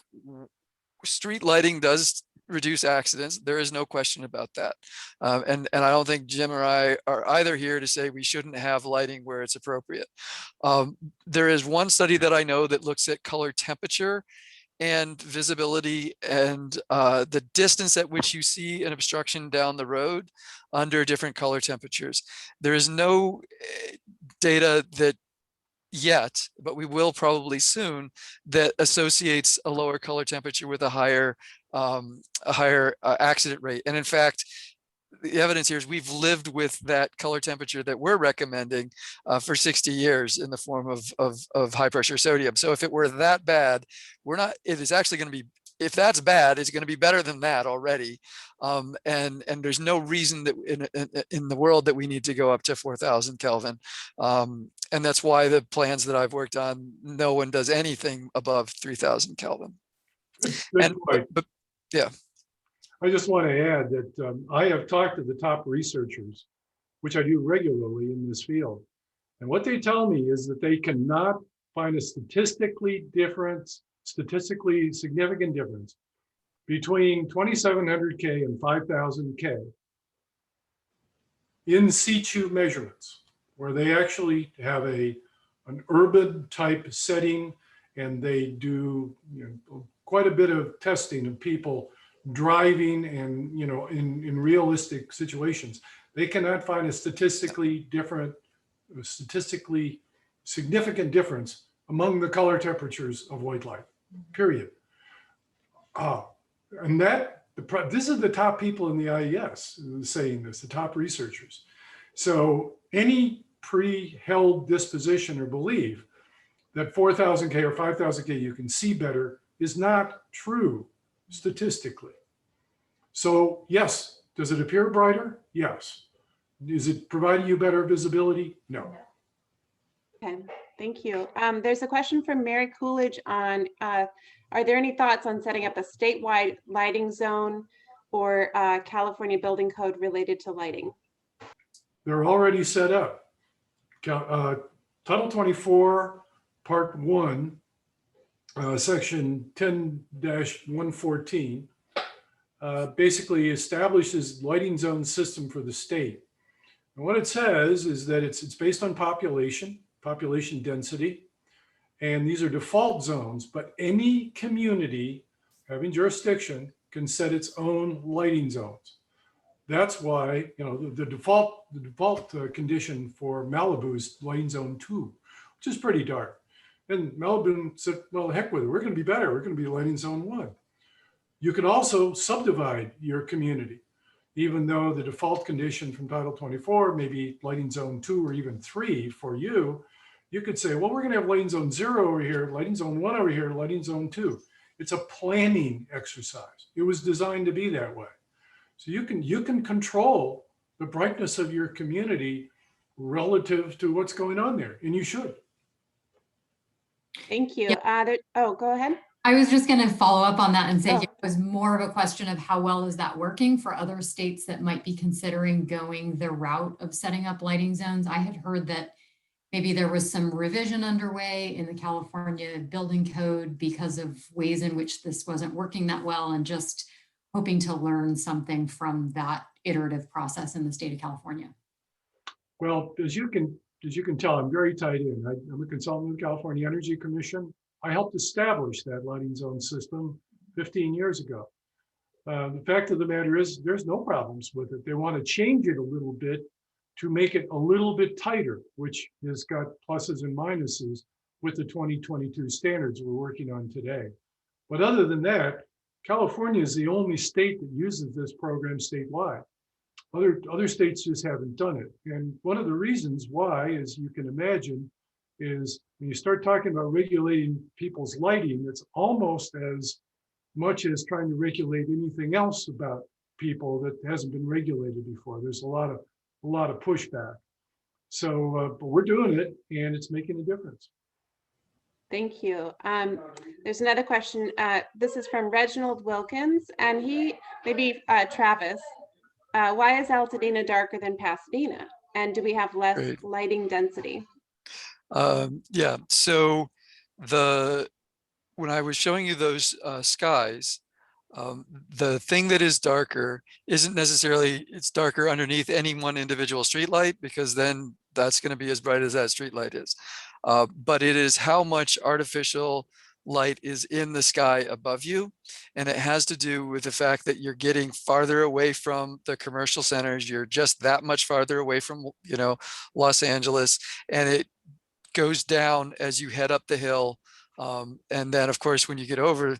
street lighting does reduce accidents. There is no question about that. And I don't think Jim or I are either here to say we shouldn't have lighting where it's appropriate. There is one study that I know that looks at color temperature and visibility and the distance at which you see an obstruction down the road under different color temperatures. There is no data that yet, but we will probably soon, that associates a lower color temperature with a higher accident rate. And in fact, the evidence here is we've lived with that color temperature that we're recommending for 60 years in the form of high pressure sodium. So if it were that bad, it is actually going to be, if that's bad, it's going to be better than that already. And there's no reason that in the world that we need to go up to 4000 Kelvin. And that's why the plans that I've worked on, no one does anything above 3000 Kelvin. But yeah. I just want to add that I have talked to the top researchers, which I do regularly in this field. And what they tell me is that they cannot find a statistically significant difference between 2700K and 5000K in situ measurements, where they actually have an urban type setting, and they do, you know, quite a bit of testing of people driving and, you know, in realistic situations. They cannot find a statistically significant difference among the color temperatures of white light, period. And this is the top people in the IES saying this, the top researchers. So any pre-held disposition or belief that 4,000K or 5,000K you can see better is not true statistically. So yes, does it appear brighter? Yes. Is it providing you better visibility? No. Okay, thank you. There's a question from Mary Coolidge on, are there any thoughts on setting up a statewide lighting zone or California building code related to lighting? They're already set up. Title 24, Part 1, Section 10-114, basically establishes lighting zone system for the state. And what it says is that it's based on population density, and these are default zones, but any community having jurisdiction can set its own lighting zones. That's why, you know, the default condition for Malibu is lighting zone 2, which is pretty dark. And Malibu said, well, heck with it. We're going to be better. We're going to be lighting zone 1. You can also subdivide your community, even though the default condition from Title 24 may be lighting zone 2 or even 3 for you. You could say, well, we're going to have lighting zone 0 over here, lighting zone 1 over here, lighting zone 2. It's a planning exercise. It was designed to be that way. So you can control the brightness of your community relative to what's going on there, and you should. Thank you. Yeah. Oh, go ahead. I was just going to follow up on that and say Oh. it was more of a question of how well is that working for other states that might be considering going the route of setting up lighting zones. I had heard that maybe there was some revision underway in the California building code because of ways in which this wasn't working that well, and just hoping to learn something from that iterative process in the state of California. Well, as you can tell, I'm very tied in. I'm a consultant with the California Energy Commission. I helped establish that lighting zone system 15 years ago. The fact of the matter is there's no problems with it. They want to change it a little bit to make it a little bit tighter, which has got pluses and minuses with the 2022 standards we're working on today. But other than that, California is the only state that uses this program statewide. Other states just haven't done it. And one of the reasons why, as you can imagine, is when you start talking about regulating people's lighting, it's almost as much as trying to regulate anything else about people that hasn't been regulated before. There's a lot of pushback. So, but we're doing it, and it's making a difference. Thank you. There's another question. This is from Reginald Wilkins, and Travis. Why is Altadena darker than Pasadena? And do we have less Great. lighting density? Yeah, so when I was showing you those skies, the thing that is darker isn't necessarily it's darker underneath any one individual streetlight, because then that's going to be as bright as that streetlight is. But it is how much artificial light is in the sky above you. And it has to do with the fact that you're getting farther away from the commercial centers. You're just that much farther away from, you know, Los Angeles, and it goes down as you head up the hill. And then of course, when you get over,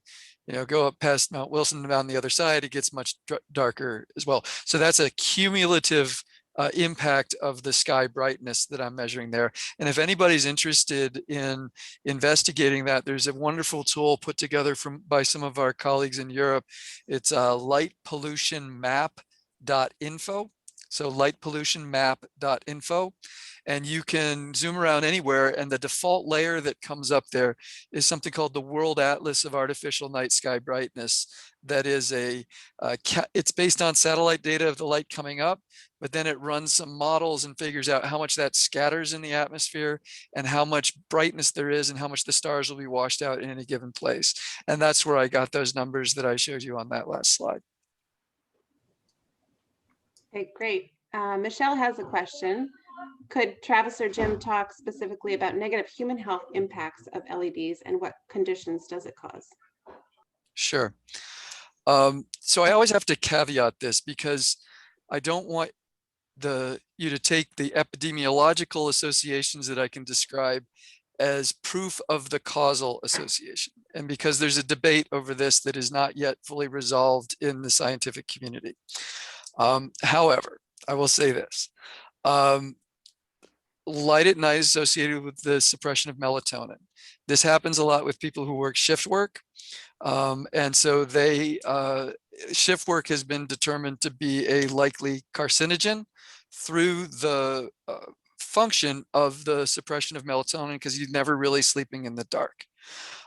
you know, go up past Mount Wilson and on the other side, it gets much darker as well. So that's a cumulative impact of the sky brightness that I'm measuring there. And if anybody's interested in investigating that, there's a wonderful tool put together by some of our colleagues in Europe. It's lightpollutionmap.info. So lightpollutionmap.info. And you can zoom around anywhere, and the default layer that comes up there is something called the World Atlas of Artificial Night Sky Brightness. That is it's based on satellite data of the light coming up, but then it runs some models and figures out how much that scatters in the atmosphere and how much brightness there is and how much the stars will be washed out in any given place. And that's where I got those numbers that I showed you on that last slide. Okay, great. Michelle has a question. Could Travis or Jim talk specifically about negative human health impacts of LEDs, and what conditions does it cause? Sure. So I always have to caveat this, because I don't want you to take the epidemiological associations that I can describe as proof of the causal association. And because there's a debate over this that is not yet fully resolved in the scientific community. However, I will say this. Light at night is associated with the suppression of melatonin. This happens a lot with people who work shift work. And so shift work has been determined to be a likely carcinogen through the function of the suppression of melatonin, because you're never really sleeping in the dark.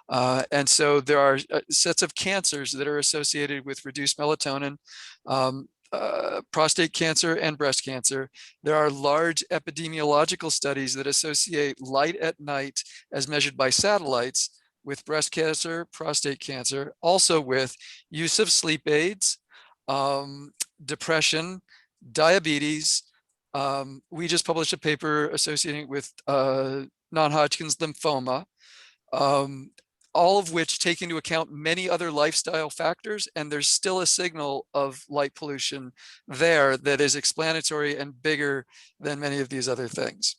And so there are sets of cancers that are associated with reduced melatonin, prostate cancer and breast cancer. There are large epidemiological studies that associate light at night as measured by satellites with breast cancer, prostate cancer, also with use of sleep aids, depression, diabetes. We just published a paper associating with non-Hodgkin's lymphoma, all of which take into account many other lifestyle factors, and there's still a signal of light pollution there that is explanatory and bigger than many of these other things.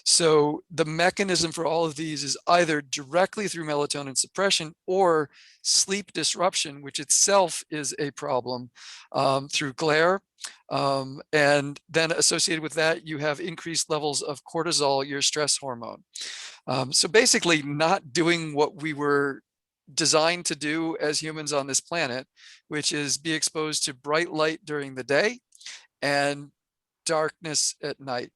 So the mechanism for all of these is either directly through melatonin suppression or sleep disruption, which itself is a problem through glare. And then associated with that, you have increased levels of cortisol, your stress hormone. So basically not doing what we were designed to do as humans on this planet, which is be exposed to bright light during the day and darkness at night.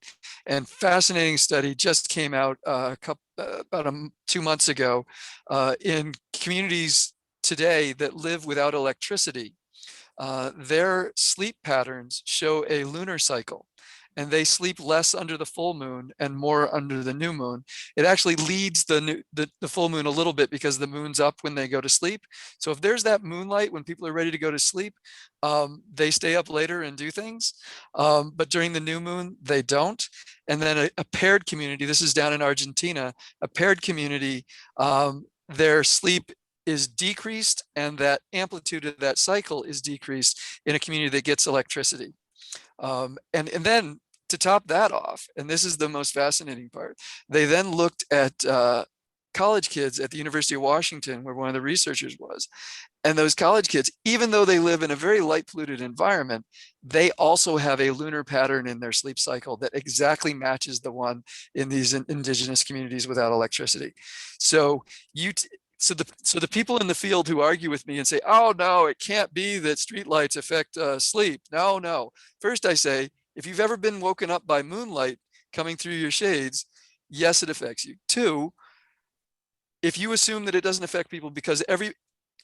And fascinating study just came out about 2 months ago in communities today that live without electricity. Their sleep patterns show a lunar cycle, and they sleep less under the full moon and more under the new moon. It actually leads the full moon a little bit because the moon's up when they go to sleep. So if there's that moonlight when people are ready to go to sleep, they stay up later and do things. But during the new moon, they don't. And then a paired community, this is down in Argentina, a paired community, their sleep is decreased, and that amplitude of that cycle is decreased in a community that gets electricity. And then to top that off, and this is the most fascinating part, they then looked at college kids at the University of Washington, where one of the researchers was. And those college kids, even though they live in a very light polluted environment, they also have a lunar pattern in their sleep cycle that exactly matches the one in these indigenous communities without electricity. So So the people in the field who argue with me and say, oh, no, it can't be that streetlights affect sleep. No. First, I say, if you've ever been woken up by moonlight coming through your shades, yes, it affects you. 2, if you assume that it doesn't affect people because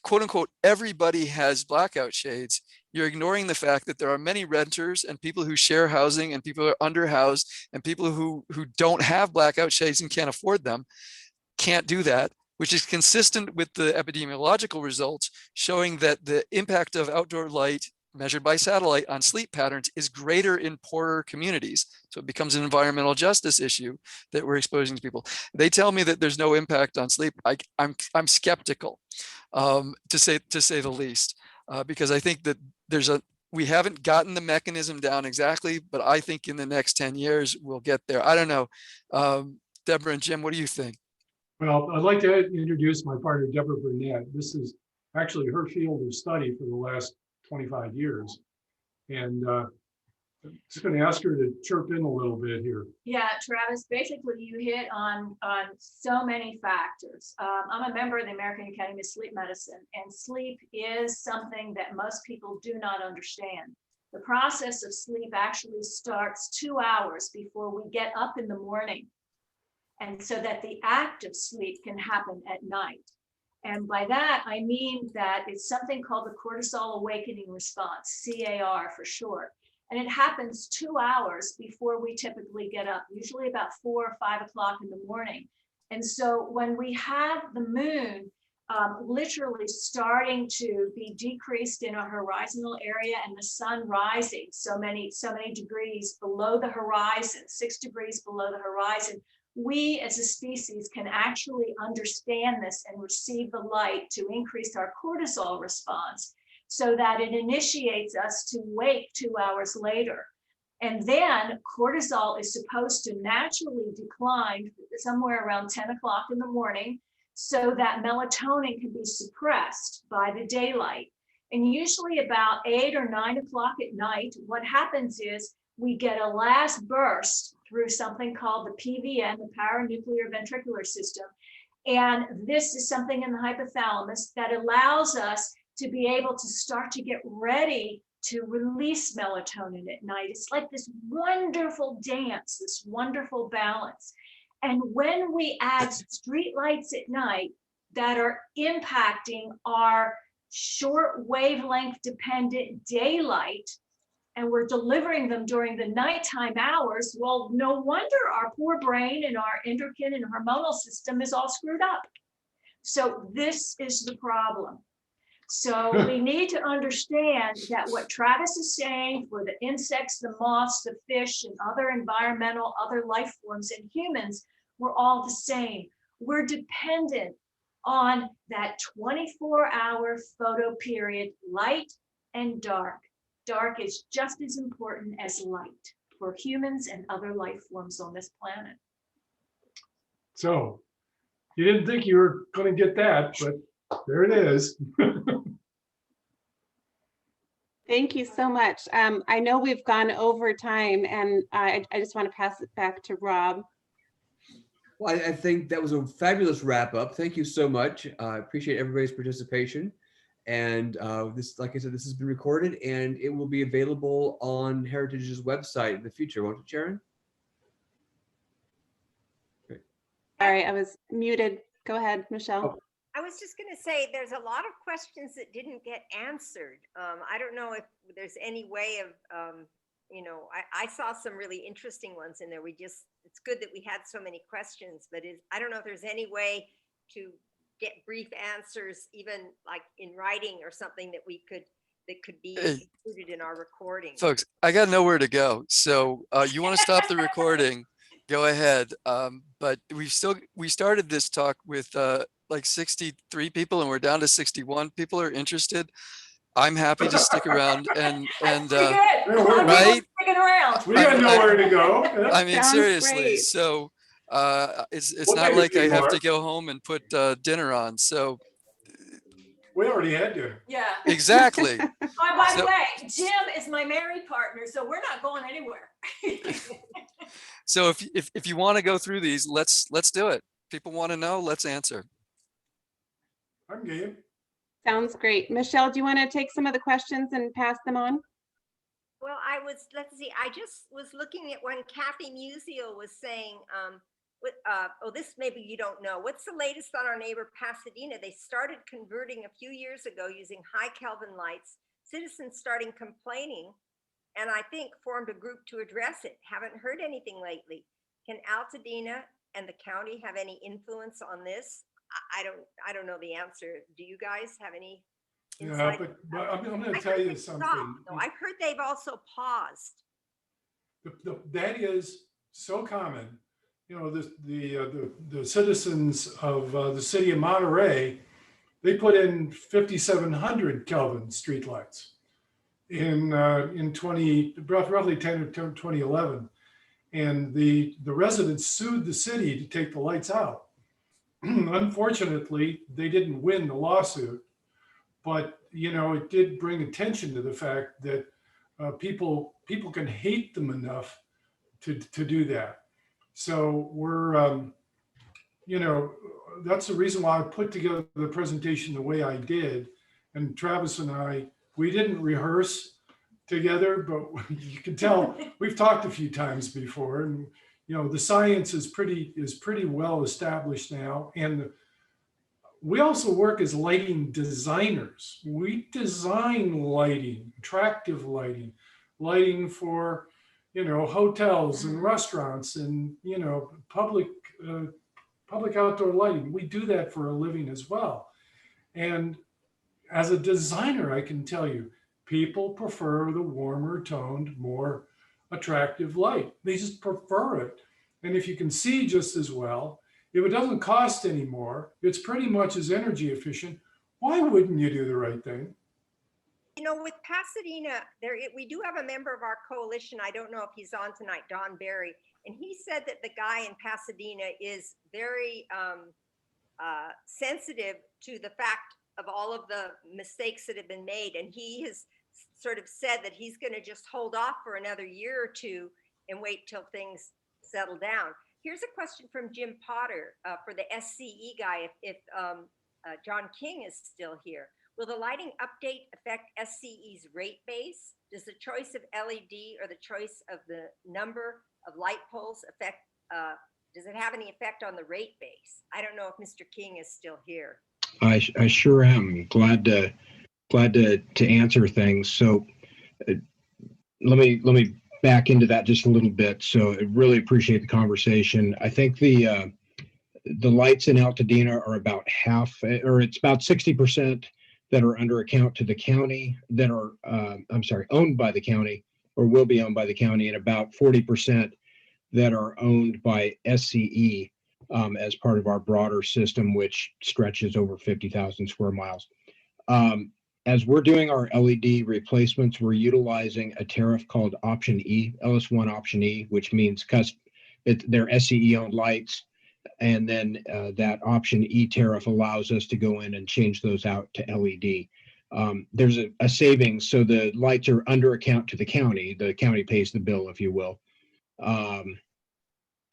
quote unquote, everybody has blackout shades, you're ignoring the fact that there are many renters and people who share housing and people who are underhoused and people who don't have blackout shades and can't afford them, can't do that, which is consistent with the epidemiological results showing that the impact of outdoor light measured by satellite on sleep patterns is greater in poorer communities. So it becomes an environmental justice issue that we're exposing to people. They tell me that there's no impact on sleep. I'm skeptical, to say the least, because I think that we haven't gotten the mechanism down exactly, but I think in the next 10 years we'll get there. I don't know, Deborah and Jim, what do you think? Well, I'd like to introduce my partner, Deborah Burnett. This is actually her field of study for the last 25 years. And just going to ask her to chirp in a little bit here. Yeah, Travis, basically you hit on so many factors. I'm a member of the American Academy of Sleep Medicine, and sleep is something that most people do not understand. The process of sleep actually starts 2 hours before we get up in the morning. And so that the act of sleep can happen at night. And by that, I mean that it's something called the cortisol awakening response, CAR for short. And it happens 2 hours before we typically get up, usually about 4 or 5 o'clock in the morning. And so when we have the moon literally starting to be decreased in a horizontal area and the sun rising so many degrees below the horizon, 6 degrees below the horizon, we as a species can actually understand this and receive the light to increase our cortisol response so that it initiates us to wake 2 hours later. And then cortisol is supposed to naturally decline somewhere around 10 o'clock in the morning so that melatonin can be suppressed by the daylight. And usually about 8 or 9 o'clock at night, what happens is we get a last burst through something called the PVN, the paranuclear ventricular system. And this is something in the hypothalamus that allows us to be able to start to get ready to release melatonin at night. It's like this wonderful dance, this wonderful balance. And when we add street lights at night that are impacting our short wavelength dependent daylight, and we're delivering them during the nighttime hours, well, no wonder our poor brain and our endocrine and hormonal system is all screwed up. So this is the problem. So we need to understand that what Travis is saying for the insects, the moths, the fish, and other environmental, other life forms and humans, we're all the same. We're dependent on that 24-hour photo period, light and dark. Dark is just as important as light for humans and other life forms on this planet. So you didn't think you were going to get that, but there it is. Thank you so much. I know we've gone over time, and I just want to pass it back to Rob. Well, I think that was a fabulous wrap up. Thank you so much. I appreciate everybody's participation. And this, like I said, this has been recorded and it will be available on Heritage's website in the future, won't it, Sharon? Great. Sorry, I was muted. Go ahead, Michele. Oh. I was just going to say there's a lot of questions that didn't get answered. I don't know if there's any way of, you know, I saw some really interesting ones in there. It's good that we had so many questions, but I don't know if there's any way to get brief answers, even like in writing or something that could be included in our recording. Folks, I got nowhere to go. So you want to stop the recording, go ahead. But we started this talk with like 63 people and we're down to 61 people are interested. I'm happy to stick around and right? Sticking around. We got nowhere to go. I mean, Sounds seriously. great. So it's We'll not make it like I have more. to go home and put dinner on. So We already had to. Yeah. exactly. Oh, by the So- way, Jim is my married partner, so we're not going anywhere. So if you want to go through these, let's do it. People want to know, let's answer. I'm game. Sounds great. Michele, do you want to take some of the questions and pass them on? Well, let's see, I just was looking at when Kathy Musial was saying, this maybe you don't know. What's the latest on our neighbor Pasadena? They started converting a few years ago using high Kelvin lights. Citizens starting complaining, and I think formed a group to address it. Haven't heard anything lately. Can Altadena and the county have any influence on this? I don't know the answer. Do you guys have any Yeah, insight? but I'm going to I tell heard you they something. stopped, though. I've heard they've also paused. That is so common. You know, the citizens of the city of Monterey, they put in 5,700 Kelvin streetlights in roughly 10 or 2011, and the residents sued the city to take the lights out. Unfortunately, they didn't win the lawsuit, but you know, it did bring attention to the fact that people can hate them enough to do that. So we're, you know, that's the reason why I put together the presentation the way I did. And Travis and I, we didn't rehearse together, but you can tell we've talked a few times before, and you know, the science is pretty well established now. And we also work as lighting designers. We design lighting, attractive lighting, lighting for, you know, hotels and restaurants and, you know, public outdoor lighting. We do that for a living as well. And as a designer, I can tell you, people prefer the warmer toned, more attractive light. They just prefer it. And if you can see just as well, if it doesn't cost any more, it's pretty much as energy efficient. Why wouldn't you do the right thing? You know, with Pasadena, we do have a member of our coalition. I don't know if he's on tonight, Don Barry, and he said that the guy in Pasadena is very sensitive to the fact of all of the mistakes that have been made, and he has sort of said that he's going to just hold off for another year or two and wait till things settle down. Here's a question from Jim Potter for the SCE guy, if John King is still here. Will the lighting update affect SCE's rate base? Does the choice of LED or the choice of the number of light poles affect, does it have any effect on the rate base? I don't know if Mr. King is still here. I sure am glad to answer things. So let me back into that just a little bit. So I really appreciate the conversation. I think the lights in Altadena are about half, or it's about 60% that are under account to the county that are, owned by the county or will be owned by the county, and about 40% that are owned by SCE as part of our broader system, which stretches over 50,000 square miles. As we're doing our LED replacements, we're utilizing a tariff called Option E, LS1 Option E, which means they're SCE owned lights. And then that Option E tariff allows us to go in and change those out to LED. There's a savings. So the lights are under account to the county. The county pays the bill, if you will.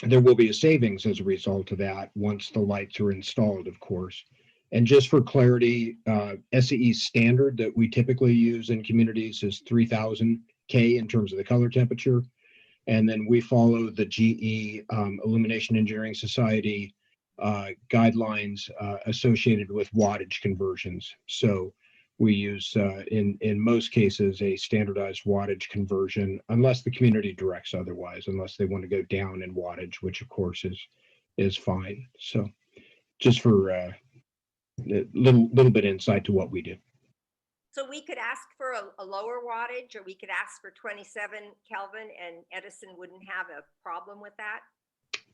There will be a savings as a result of that once the lights are installed, of course. And just for clarity, SCE's standard that we typically use in communities is 3000 K in terms of the color temperature. And then we follow the GE Illumination Engineering Society guidelines associated with wattage conversions. So we use, in most cases, a standardized wattage conversion, unless the community directs otherwise, unless they want to go down in wattage, which of course is fine. So just for a little bit insight to what we do. So we could ask for a lower wattage, or we could ask for 27 Kelvin, and Edison wouldn't have a problem with that?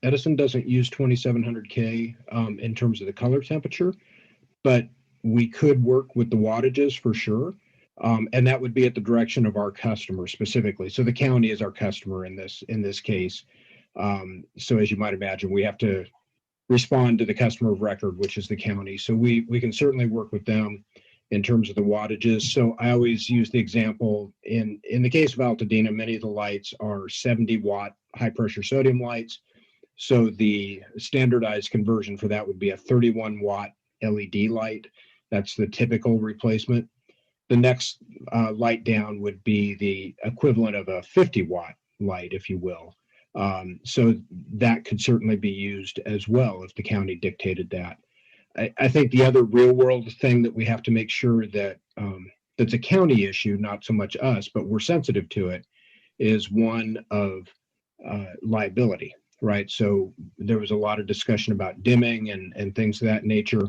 Edison doesn't use 2700 K in terms of the color temperature, but we could work with the wattages for sure. And that would be at the direction of our customer specifically. So the county is our customer in this case. So as you might imagine, we have to respond to the customer of record, which is the county. So we can certainly work with them in terms of the wattages. So I always use the example in the case of Altadena, many of the lights are 70 watt high pressure sodium lights. So the standardized conversion for that would be a 31 watt LED light. That's the typical replacement. The next light down would be the equivalent of a 50 watt light, if you will. So that could certainly be used as well if the county dictated that. I think the other real world thing that we have to make sure that that's a county issue, not so much us, but we're sensitive to it, is one of liability, right? So there was a lot of discussion about dimming and things of that nature.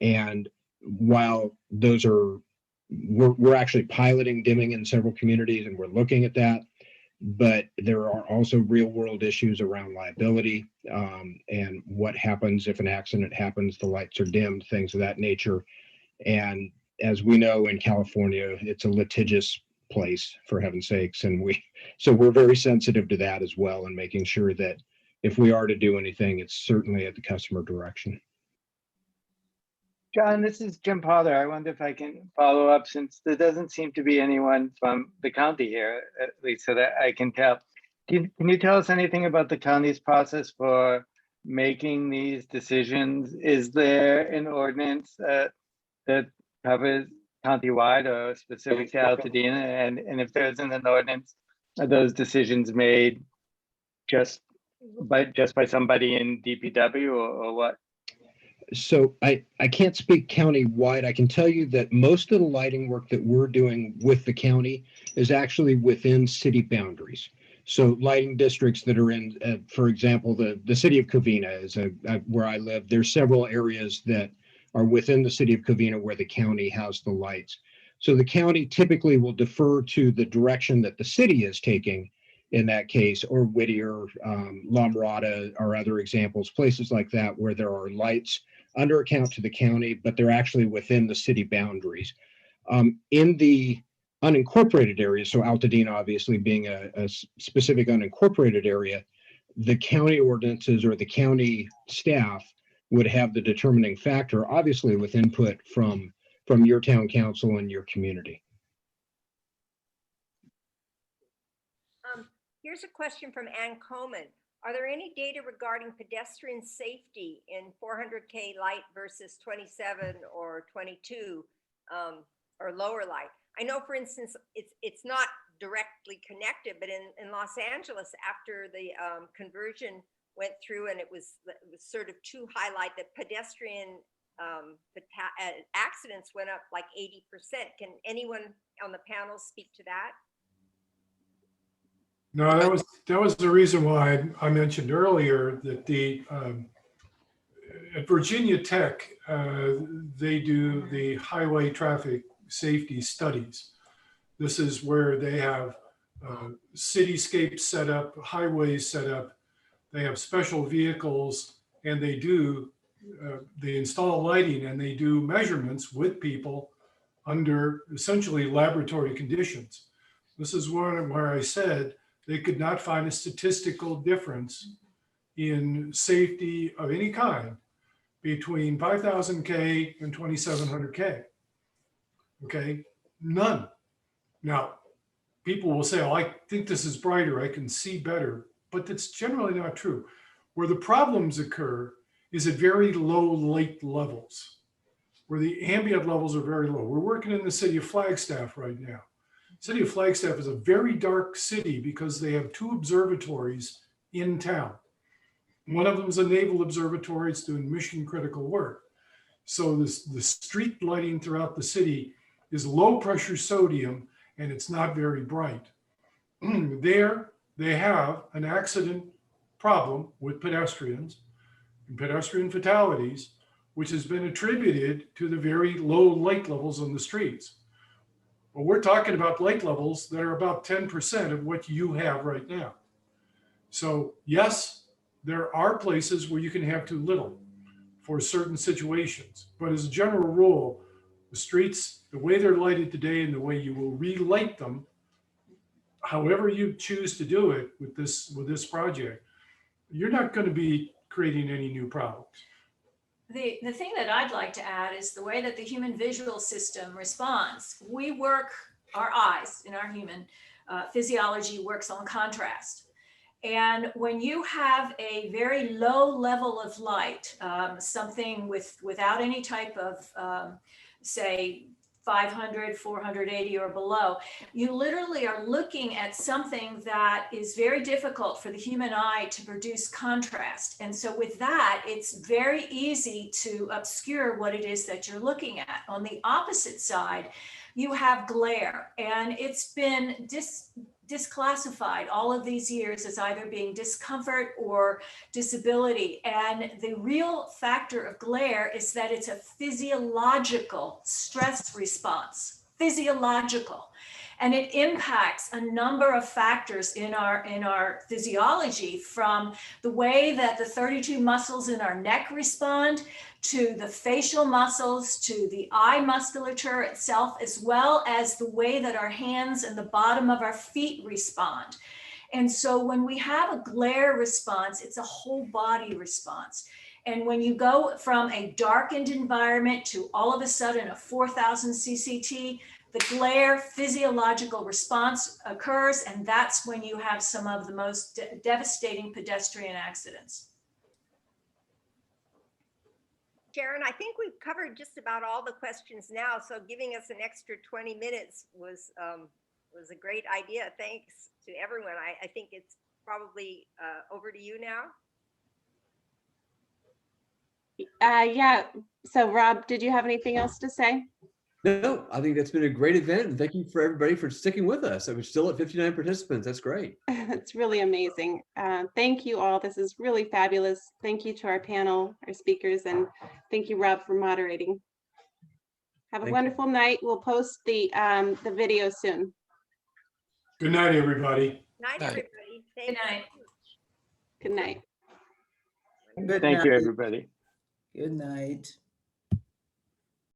And while those are, we're actually piloting dimming in several communities and we're looking at that, but there are also real world issues around liability and what happens if an accident happens, the lights are dimmed, things of that nature. And as we know in California, it's a litigious place, for heaven's sakes. And we're very sensitive to that as well, and making sure that if we are to do anything, it's certainly at the customer direction. John, this is Jim Potter. I wonder if I can follow up, since there doesn't seem to be anyone from the county here, at least so that I can tell. Can you tell us anything about the county's process for making these decisions? Is there an ordinance that covers countywide or specific to Altadena? And if there isn't an ordinance, are those decisions made just by somebody in DPW or what? So I can't speak county-wide. I can tell you that most of the lighting work that we're doing with the county is actually within city boundaries. So lighting districts that are in, for example, the city of Covina is where I live. There's several areas that are within the city of Covina where the county has the lights. So the county typically will defer to the direction that the city is taking in that case, or Whittier, La Mirada are other examples, places like that where there are lights under account to the county, but they're actually within the city boundaries. In the unincorporated areas, so Altadena obviously being a specific unincorporated area, the county ordinances or the county staff would have the determining factor, obviously with input from your town council and your community. Here's a question from Ann Coleman. Are there any data regarding pedestrian safety in 400K light versus 27 or 22 or lower light? I know, for instance, it's not directly connected, but in Los Angeles, after the conversion went through and it was sort of too high light, that pedestrian accidents went up like 80%. Can anyone on the panel speak to that? No, that was the reason why I mentioned earlier that at Virginia Tech, they do the highway traffic safety studies. This is where they have cityscapes set up, highways set up. They have special vehicles, and they install lighting, and they do measurements with people under essentially laboratory conditions. This is where I said they could not find a statistical difference in safety of any kind between 5,000K and 2,700K. Okay, none. Now, people will say, oh, I think this is brighter, I can see better, but that's generally not true. Where the problems occur is at very low light levels, where the ambient levels are very low. We're working in the city of Flagstaff right now. City of Flagstaff is a very dark city because they have 2 observatories in town. One of them is a naval observatory. It's doing mission critical work. So the street lighting throughout the city is low pressure sodium, and it's not very bright. There, they have an accident problem with pedestrians and pedestrian fatalities, which has been attributed to the very low light levels on the streets. Well, we're talking about light levels that are about 10% of what you have right now. So yes, there are places where you can have too little for certain situations. But as a general rule, the streets, the way they're lighted today and the way you will relight them, however you choose to do it with this project, you're not going to be creating any new problems. The thing that I'd like to add is the way that the human visual system responds. We work, our eyes in our human physiology works on contrast. And when you have a very low level of light, something without any type of, say, 500, 480 or below, you literally are looking at something that is very difficult for the human eye to produce contrast. And so with that, it's very easy to obscure what it is that you're looking at. On the opposite side, you have glare, and it's been disclassified all of these years as either being discomfort or disability. And the real factor of glare is that it's a physiological stress response, physiological. And it impacts a number of factors in our physiology, from the way that the 32 muscles in our neck respond, to the facial muscles, to the eye musculature itself, as well as the way that our hands and the bottom of our feet respond. And so when we have a glare response, it's a whole body response. And when you go from a darkened environment to all of a sudden a 4,000 CCT, the glare physiological response occurs, and that's when you have some of the most devastating pedestrian accidents. Sharon, I think we've covered just about all the questions now, so giving us an extra 20 minutes was a great idea. Thanks to everyone. I think it's probably over to you now. Yeah, so Rob, did you have anything else to say? No, I think that's been a great event. And thank you for everybody for sticking with us. We're still at 59 participants. That's great. It's really amazing. Thank you all. This is really fabulous. Thank you to our panel, our speakers, and thank you, Rob, for moderating. Have a wonderful night. We'll post the video soon. Good night, everybody. Night, everybody. Good night. Good night. Thank you, everybody. Good night.